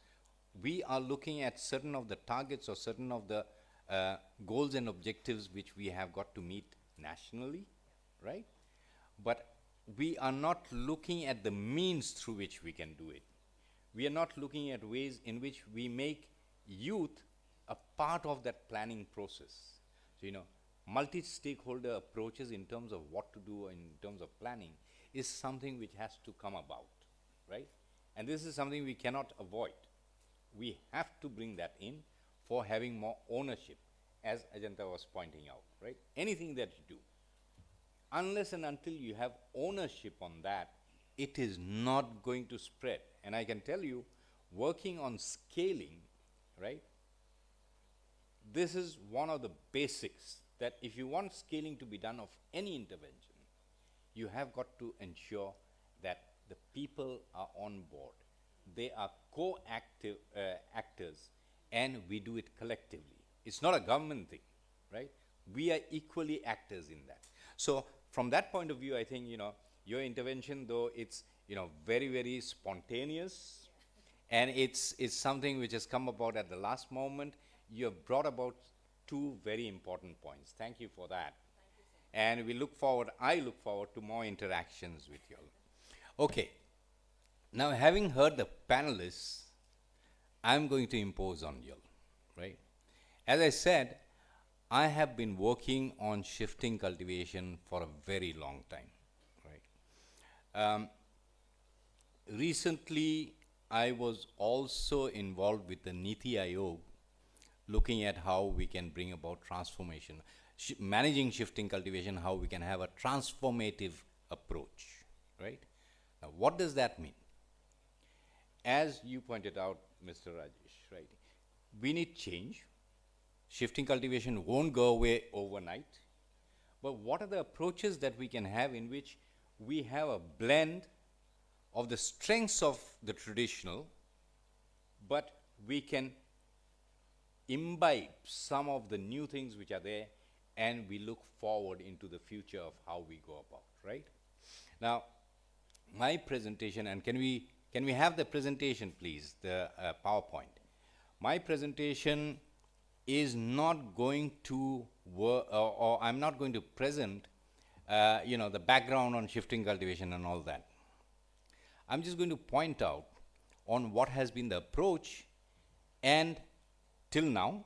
we are looking at certain of the targets or certain of the goals and objectives which we have got to meet nationally, right? But we are not looking at the means through which we can do it. We are not looking at ways in which we make youth a part of that planning process. So, multi-stakeholder approaches in terms of what to do in terms of planning is something which has to come about, right? And this is something we cannot avoid. We have to bring that in for having more ownership, as Ajanta was pointing out, right? Anything that you do, unless and until you have ownership on that, it is not going to spread. And I can tell you, working on scaling, right? This is one of the basics that if you want scaling to be done of any intervention, you have got to ensure that the people are on board. They are co-active actors, and we do it collectively. It's not a government thing, right? We are equally actors in that. So from that point of view, I think, your intervention, though it's, very, very spontaneous, and it's something which has come about at the last moment, you have brought about two very important points. Thank you for that. And I look forward to more interactions with you all. Okay. Now, having heard the panelists, I'm going to impose on you all, right? As I said, I have been working on shifting cultivation for a very long time, right? Recently, I was also involved with the Niti Aayog, looking at how we can bring about transformation, managing shifting cultivation, how we can have a transformative approach, right? Now, what does that mean? As you pointed out, Mr. Rajesh, right? We need change. Shifting cultivation won't go away overnight. But what are the approaches that we can have in which we have a blend of the strengths of the traditional, but we can imbibe some of the new things which are there, and we look forward into the future of how we go about, right? Now, my presentation, and can we have the presentation, please, the PowerPoint? My presentation is not going to work, or I'm not going to present, the background on shifting cultivation and all that. I'm just going to point out on what has been the approach and till now,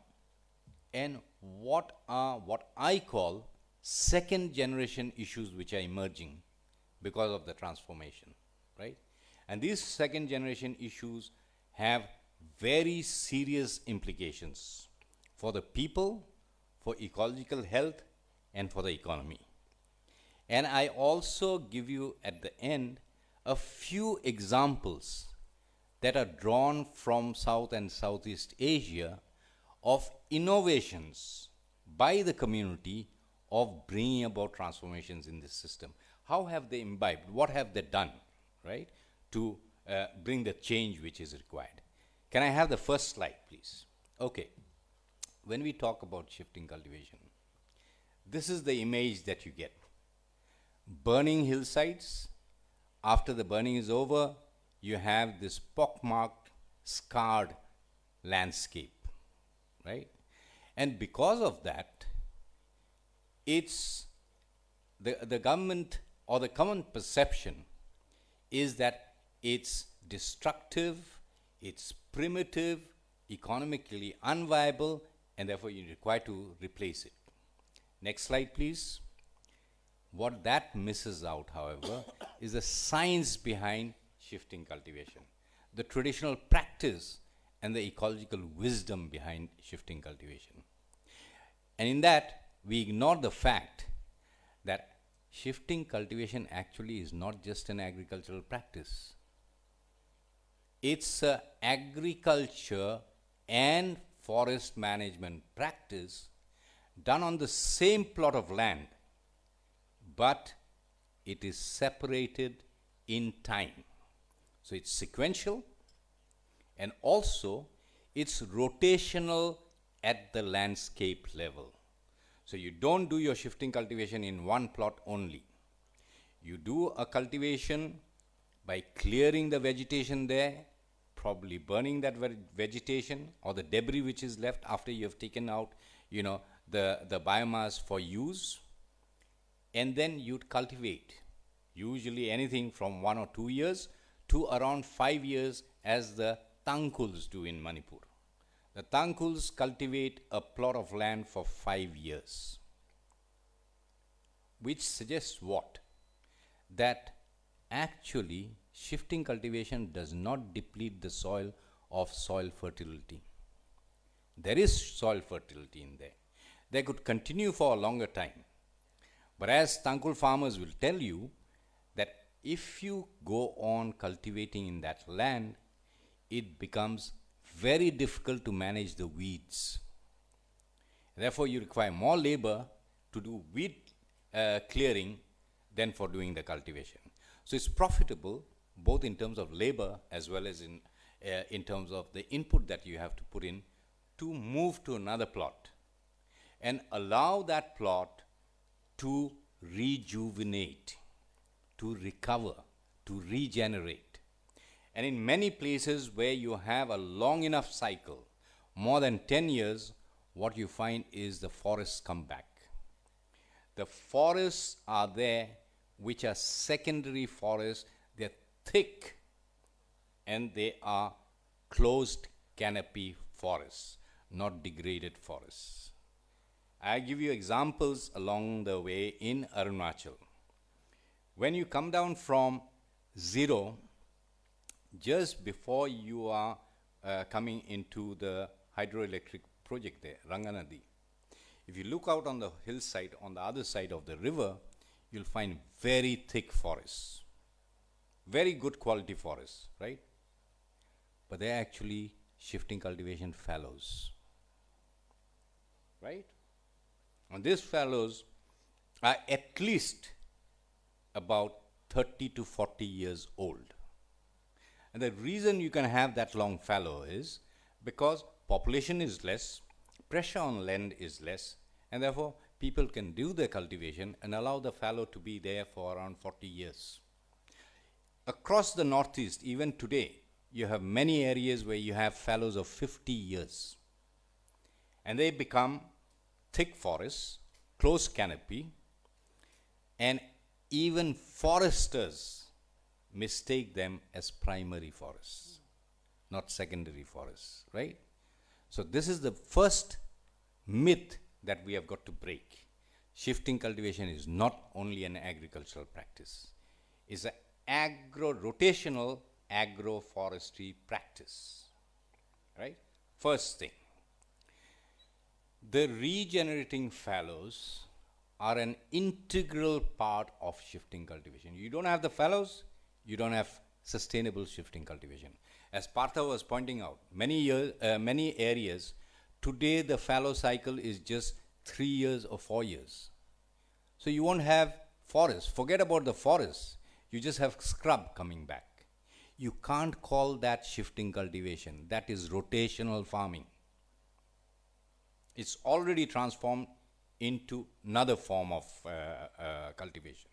and what are what I call second generation issues which are emerging because of the transformation, right? And these second generation issues have very serious implications for the people, for ecological health, and for the economy. And I also give you at the end a few examples that are drawn from South and Southeast Asia of innovations by the community of bringing about transformations in this system. How have they imbibed? What have they done, right, to bring the change which is required? Can I have the first slide, please? Okay. When we talk about shifting cultivation, this is the image that you get. Burning hillsides. After the burning is over, you have this pockmarked, scarred landscape, right? And because of that, it's the government or the common perception is that it's destructive, it's primitive, economically unviable, and therefore you require to replace it. Next slide, please. What that misses out, however, is the science behind shifting cultivation. the traditional practice and the ecological wisdom behind shifting cultivation. And in that, we ignore the fact that shifting cultivation actually is not just an agricultural practice. It's a agriculture and forest management practice done on the same plot of land, but it is separated in time. So it's sequential, and also it's rotational at the landscape level. So you don't do your shifting cultivation in one plot only. You do a cultivation by clearing the vegetation there, probably burning that vegetation or the debris which is left after you have taken out, the biomass for use, and then you'd cultivate, usually anything from 1 or 2 years to around 5 years, as the Tangkuls do in Manipur. The Tangkuls cultivate a plot of land for 5 years, which suggests what? That actually shifting cultivation does not deplete the soil of soil fertility. There is soil fertility in there. They could continue for a longer time. But as Tangkul farmers will tell you, that if you go on cultivating in that land, it becomes very difficult to manage the weeds. Therefore, you require more labor to do weed clearing than for doing the cultivation. So it's profitable both in terms of labor as well as in terms of the input that you have to put in to move to another plot and allow that plot to rejuvenate, to recover, to regenerate. And in many places where you have a long enough cycle, more than 10 years, what you find is the forests come back. The forests are there, which are secondary forests. They're thick and they are closed canopy forests, not degraded forests. I give you examples along the way in Arunachal. When you come down from zero, just before you are coming into the hydroelectric project there, Ranganadi, if you look out on the hillside, on the other side of the river, you'll find very thick forests, very good quality forests, right? But they're actually shifting cultivation fallows, right? And these fallows are at least about 30 to 40 years old. And the reason you can have that long fallow is because population is less, pressure on land is less, and therefore people can do their cultivation and allow the fallow to be there for around 40 years. Across the northeast, even today, you have many areas where you have fallows of 50 years. And they become thick forests, close canopy, and even foresters mistake them as primary forests, not secondary forests, right? So this is the first myth that we have got to break. Shifting cultivation is not only an agricultural practice. It's an rotational agroforestry practice, right? First thing. The regenerating fallows are an integral part of shifting cultivation. You don't have the fallows, you don't have sustainable shifting cultivation. As Partha was pointing out, many areas, today the fallow cycle is just 3 years or 4 years. So you won't have forests. Forget about the forests. You just have scrub coming back. You can't call that shifting cultivation. That is rotational farming. It's already transformed into another form of cultivation.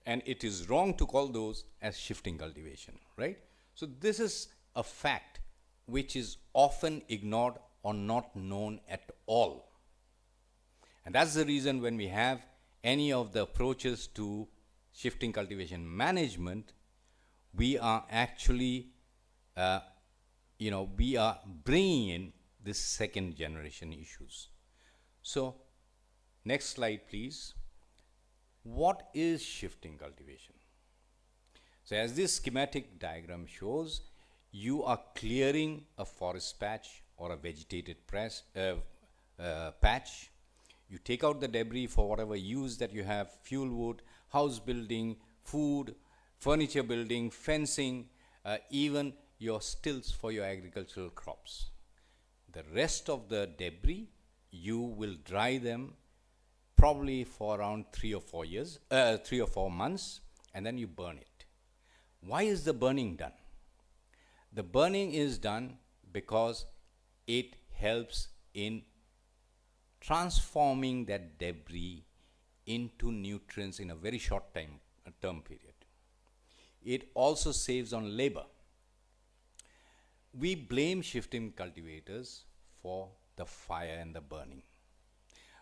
And it is wrong to call those as shifting cultivation, right? So this is a fact which is often ignored or not known at all. And that's the reason when we have any of the approaches to shifting cultivation management, we are actually, we are bringing in this second generation issues. So, next slide, please. What is shifting cultivation? So, as this schematic diagram shows, you are clearing a forest patch or a vegetated patch. You take out the debris for whatever use that you have, fuel wood, house building, food, furniture building, fencing, even your stills for your agricultural crops. The rest of the debris, you will dry them probably for around 3 or 4 months, and then you burn it. Why is the burning done? The burning is done because it helps in transforming that debris into nutrients in a very short term period. It also saves on labor. We blame shifting cultivators for the fire and the burning.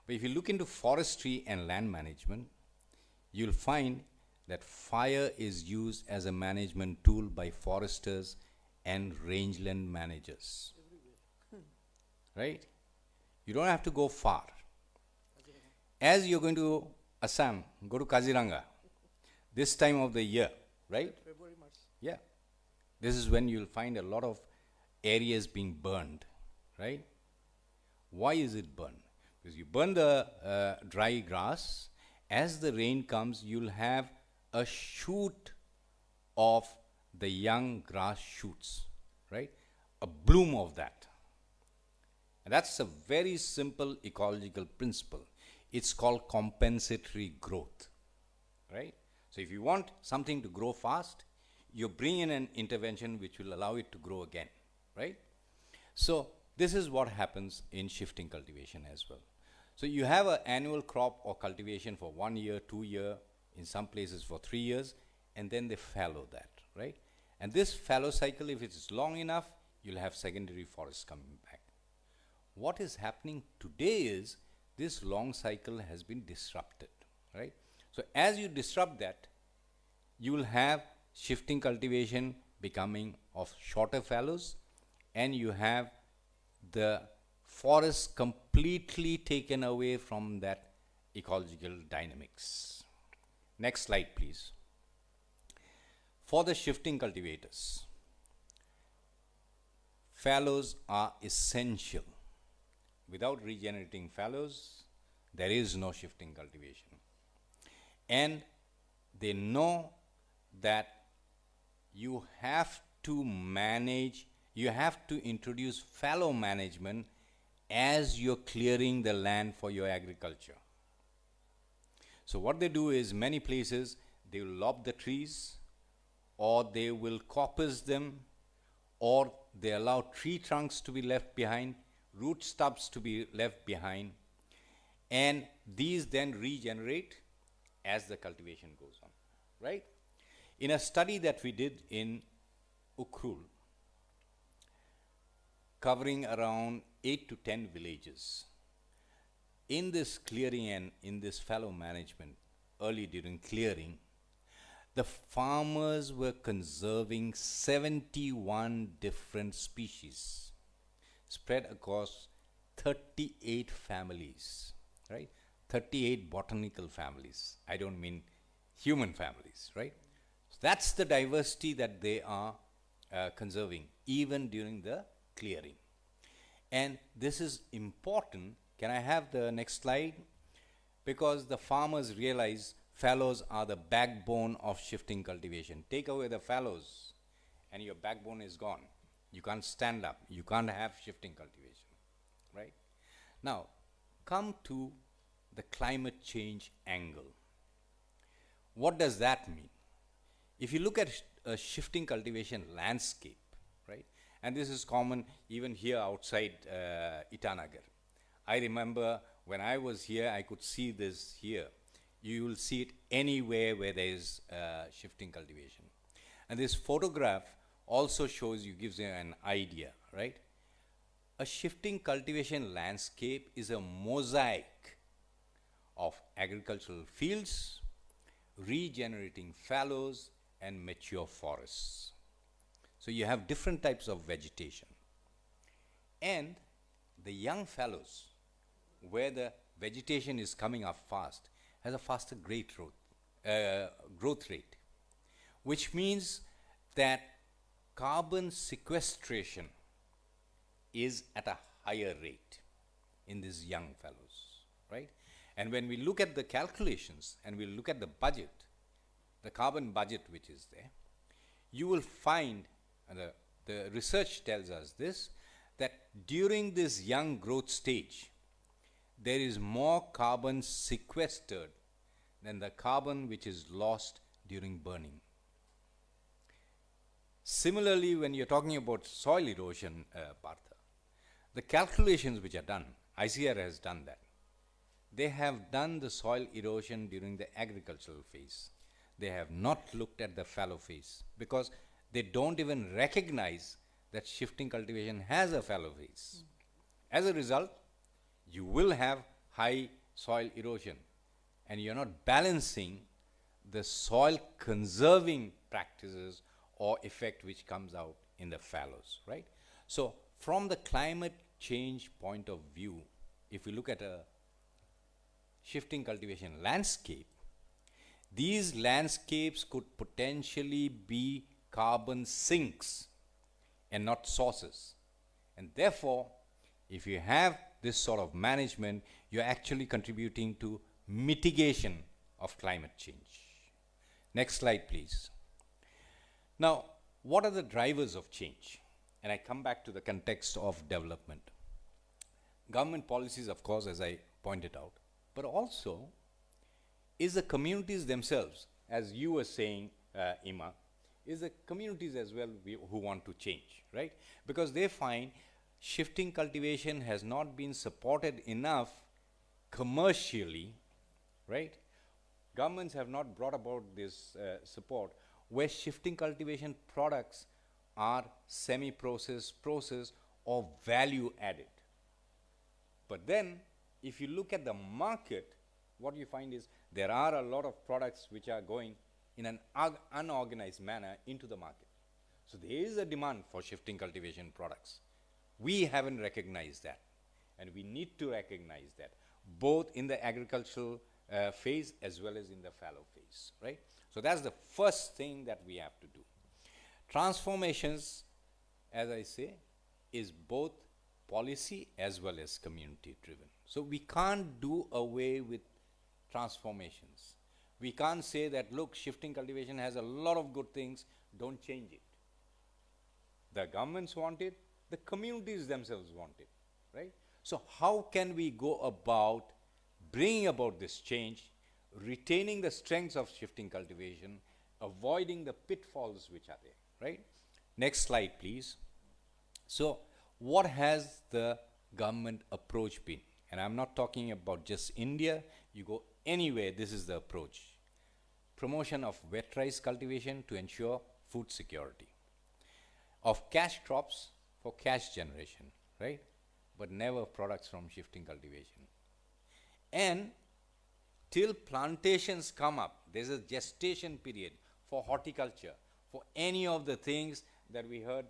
But if you look into forestry and land management, you'll find that fire is used as a management tool by foresters and rangeland managers. Right? You don't have to go far. As you're going to Assam, go to Kaziranga, this time of the year, right? February, March. Yeah. This is when you'll find a lot of areas being burned, right? Why is it burned? Because you burn the dry grass, as the rain comes, you'll have a shoot of the young grass shoots, right? A bloom of that. And that's a very simple ecological principle. It's called compensatory growth, right? So if you want something to grow fast, you bring in an intervention which will allow it to grow again, right? So this is what happens in shifting cultivation as well. So you have an annual crop or cultivation for 1 year, 2 year, in some places for 3 years, and then they fallow that, right? And this fallow cycle, if it is long enough, you'll have secondary forests coming back. What is happening today is this long cycle has been disrupted, right? So as you disrupt that, you will have shifting cultivation becoming of shorter fallows, and you have the forest completely taken away from that ecological dynamics. Next slide, please. For the shifting cultivators, fallows are essential. Without regenerating fallows, there is no shifting cultivation. And they know that you have to manage, you have to introduce fallow management as you're clearing the land for your agriculture. So what they do is, many places, they will lob the trees, or they will coppice them, or they allow tree trunks to be left behind, root stubs to be left behind, and these then regenerate as the cultivation goes on, right? In a study that we did in Ukhrul, covering around 8 to 10 villages, in this clearing and in this fallow management, early during clearing, the farmers were conserving 71 different species spread across 38 families, right? 38 botanical families. I don't mean human families, right? So that's the diversity that they are conserving, even during the clearing. And this is important. Can I have the next slide? Because the farmers realize fallows are the backbone of shifting cultivation. Take away the fallows and your backbone is gone. You can't stand up. You can't have shifting cultivation, right? Now, come to the climate change angle. What does that mean? If you look at a shifting cultivation landscape, right? And this is common even here outside Itanagar. I remember when I was here, I could see this here. You will see it anywhere where there is shifting cultivation. And this photograph also shows you, gives you an idea, right? A shifting cultivation landscape is a mosaic of agricultural fields, regenerating fallows, and mature forests. So you have different types of vegetation. And the young fallows, where the vegetation is coming up fast, has a faster growth rate, which means that carbon sequestration is at a higher rate in these young fellows, right? And when we look at the calculations and we look at the budget, the carbon budget which is there, you will find, and the research tells us this, that during this young growth stage, there is more carbon sequestered than the carbon which is lost during burning. Similarly, when you're talking about soil erosion, Partha, the calculations which are done, ICR has done that. They have done the soil erosion during the agricultural phase. They have not looked at the fallow phase because they don't even recognize that shifting cultivation has a fallow phase. As a result, you will have high soil erosion and you're not balancing the soil conserving practices or effect which comes out in the fallows, right? So from the climate change point of view, if we look at a shifting cultivation landscape, these landscapes could potentially be carbon sinks and not sources. And therefore, if you have this sort of management, you're actually contributing to mitigation of climate change. Next slide, please. Now, what are the drivers of change? And I come back to the context of development. Government policies, of course, as I pointed out, but also is the communities themselves, as you were saying, Ima, is the communities as well who want to change, right? Because they find shifting cultivation has not been supported enough commercially, right? Governments have not brought about this support where shifting cultivation products are semi-processed, processed, or value added. But then, if you look at the market, what you find is there are a lot of products which are going in an unorganized manner into the market. So there is a demand for shifting cultivation products. We haven't recognized that, and we need to recognize that, both in the agricultural phase as well as in the fallow phase, right? So that's the first thing that we have to do. Transformations, as I say, is both policy as well as community driven. So we can't do away with transformations. We can't say that, look, shifting cultivation has a lot of good things, don't change it. The governments want it, the communities themselves want it, right? So how can we go about bringing about this change, retaining the strengths of shifting cultivation, avoiding the pitfalls which are there, right? Next slide, please. So what has the government approach been? And I'm not talking about just India. You go anywhere, this is the approach. Promotion of wet rice cultivation to ensure food security. Of cash crops for cash generation, right? But never products from shifting cultivation. And till plantations come up, there's a gestation period for horticulture, for any of the things that we heard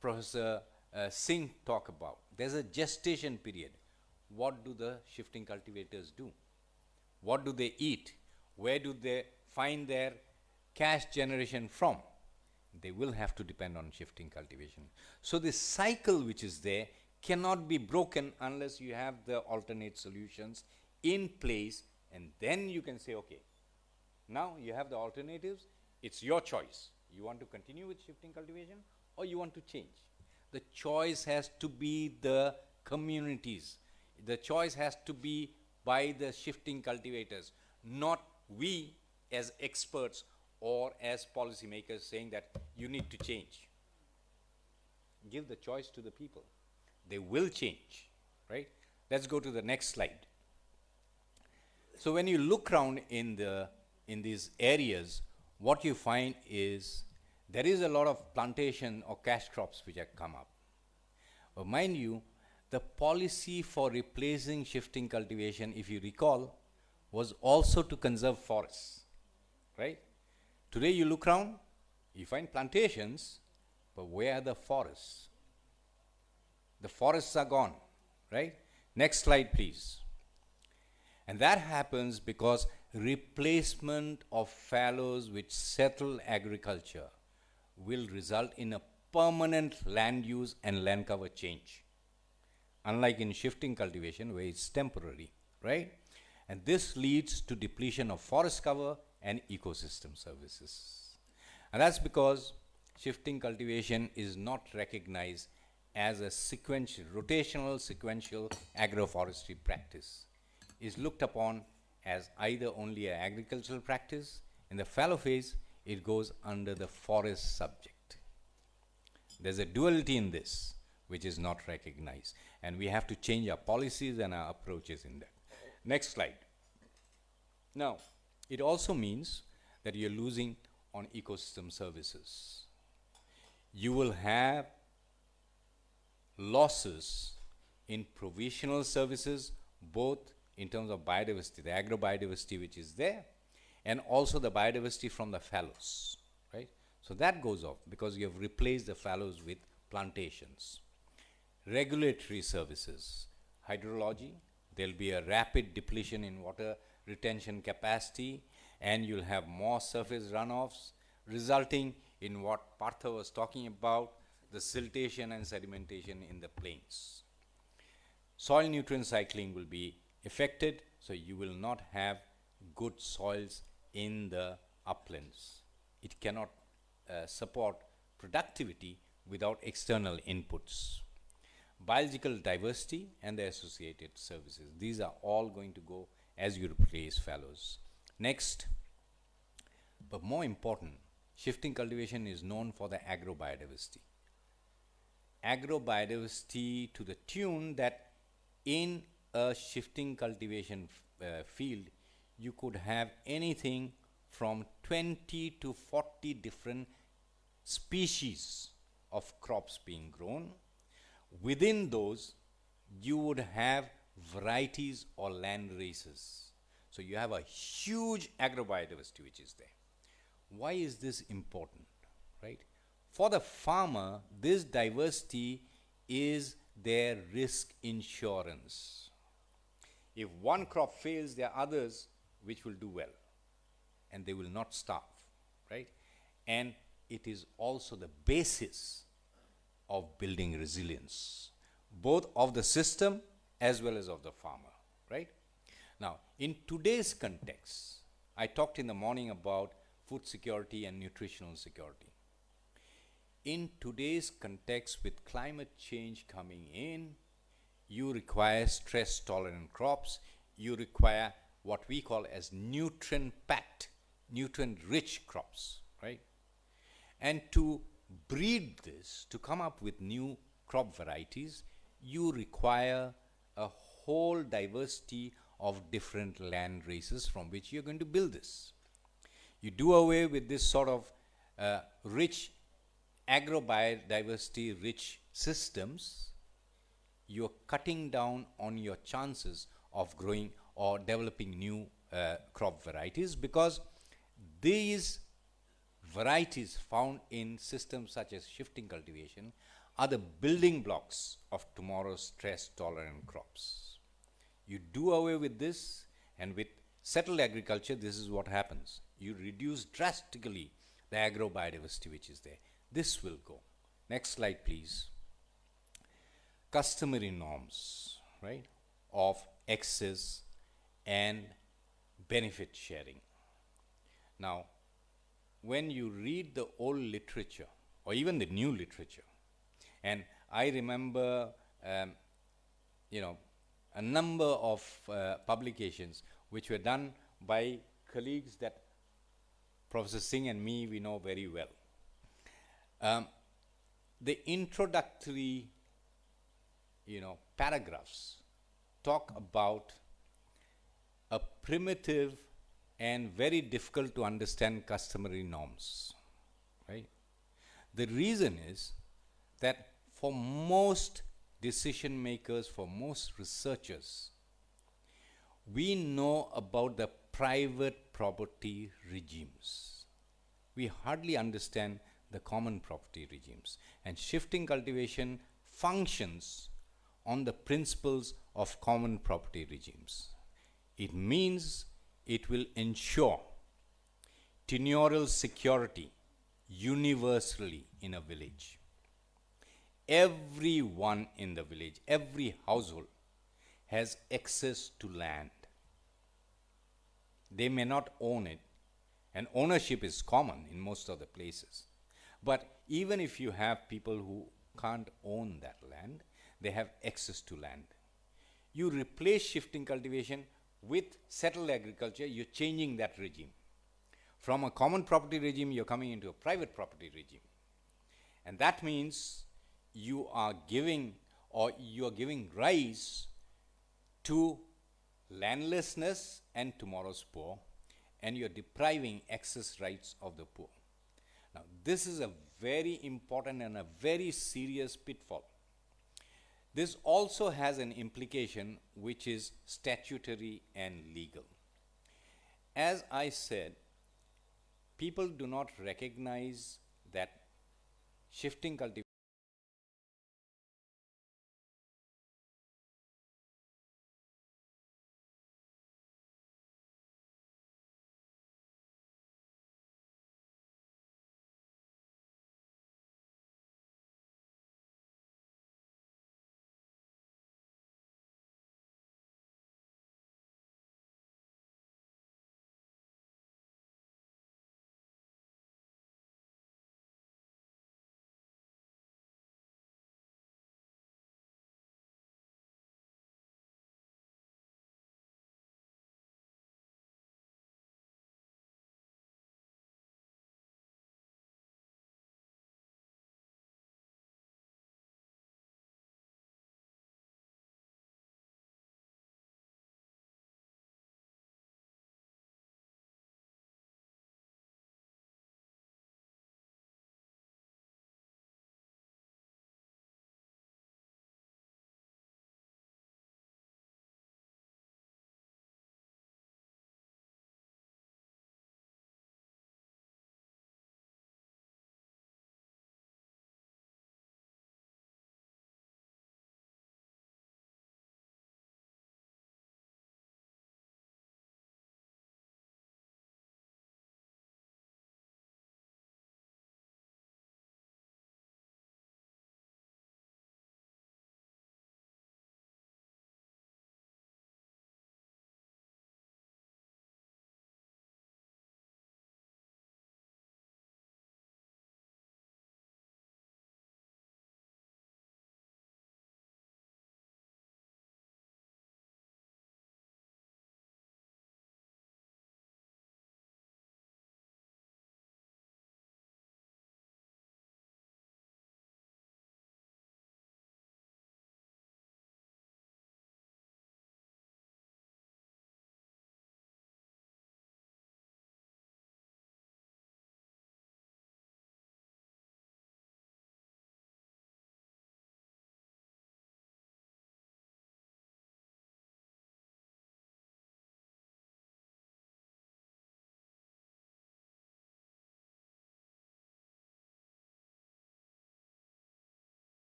Professor Singh talk about. There's a gestation period. What do the shifting cultivators do? What do they eat? Where do they find their cash generation from? They will have to depend on shifting cultivation. So this cycle which is there cannot be broken unless you have the alternate solutions in place, and then you can say, okay, now you have the alternatives, it's your choice. You want to continue with shifting cultivation or you want to change? The choice has to be the communities. The choice has to be by the shifting cultivators, not we as experts or as policymakers saying that you need to change. Give the choice to the people. They will change, right? Let's go to the next slide. So when you look around in these areas, what you find is there is a lot of plantation or cash crops which have come up. But mind you, the policy for replacing shifting cultivation, if you recall, was also to conserve forests, right? Today you look around, you find plantations, but where are the forests? The forests are gone, right? Next slide, please. And that happens because replacement of fallows which settle agriculture will result in a permanent land use and land cover change, unlike in shifting cultivation where it's temporary, right? And this leads to depletion of forest cover and ecosystem services. And that's because shifting cultivation is not recognized as a sequential, rotational sequential agroforestry practice. Is looked upon as either only an agricultural practice. In the fallow phase, it goes under the forest subject. There's a duality in this which is not recognized, and we have to change our policies and our approaches in that. Next slide. Now, it also means that you're losing on ecosystem services. You will have losses in provisional services, both in terms of biodiversity, the agrobiodiversity which is there, and also the biodiversity from the fallows, right? So that goes off because you have replaced the fallows with plantations. Regulatory services, hydrology, there'll be a rapid depletion in water retention capacity, and you'll have more surface runoffs, resulting in what Partha was talking about, the siltation and sedimentation in the plains. Soil nutrient cycling will be affected, so you will not have good soils in the uplands. It cannot support productivity without external inputs. Biological diversity and the associated services. These are all going to go as you replace fallows. Next, but more important, shifting cultivation is known for the agrobiodiversity. Agrobiodiversity to the tune that in a shifting cultivation field, you could have anything from 20 to 40 different species of crops being grown. Within those, you would have varieties or land races. So you have a huge agrobiodiversity which is there. Why is this important, right? For the farmer, this diversity is their risk insurance. If one crop fails, there are others which will do well, and they will not starve, right? And it is also the basis of building resilience, both of the system as well as of the farmer, right? Now, in today's context, I talked in the morning about food security and nutritional security. In today's context, with climate change coming in, you require stress-tolerant crops. You require what we call as nutrient-packed, nutrient-rich crops, right? And to breed this, to come up with new crop varieties, you require a whole diversity of different land races from which you're going to build this. You do away with this sort of rich agrobiodiversity rich systems, you're cutting down on your chances of growing or developing new crop varieties, because these varieties found in systems such as shifting cultivation are the building blocks of tomorrow's stress-tolerant crops. You do away with this, and with settled agriculture, this is what happens. You reduce drastically the agrobiodiversity which is there. This will go. Next slide, please. Customary norms, right, of excess and benefit sharing. Now, when you read the old literature or even the new literature, and I remember, a number of publications which were done by colleagues that Professor Singh and me, we know very well. The introductory, paragraphs talk about a primitive and very difficult to understand customary norms, right? The reason is that for most decision makers, for most researchers, we know about the private property regimes. We hardly understand the common property regimes. And shifting cultivation functions on the principles of common property regimes. It means it will ensure tenurial security universally in a village. everyone in the village, every household has access to land. They may not own it, and ownership is common in most of the places. But even if you have people who can't own that land, they have access to land. You replace shifting cultivation with settled agriculture, you're changing that regime. From a common property regime, you're coming into a private property regime. And that means you are giving rise to landlessness and tomorrow's poor, and you're depriving access rights of the poor. Now, this is a very important and a very serious pitfall. This also has an implication which is statutory and legal. As I said, people do not recognize that shifting cultivation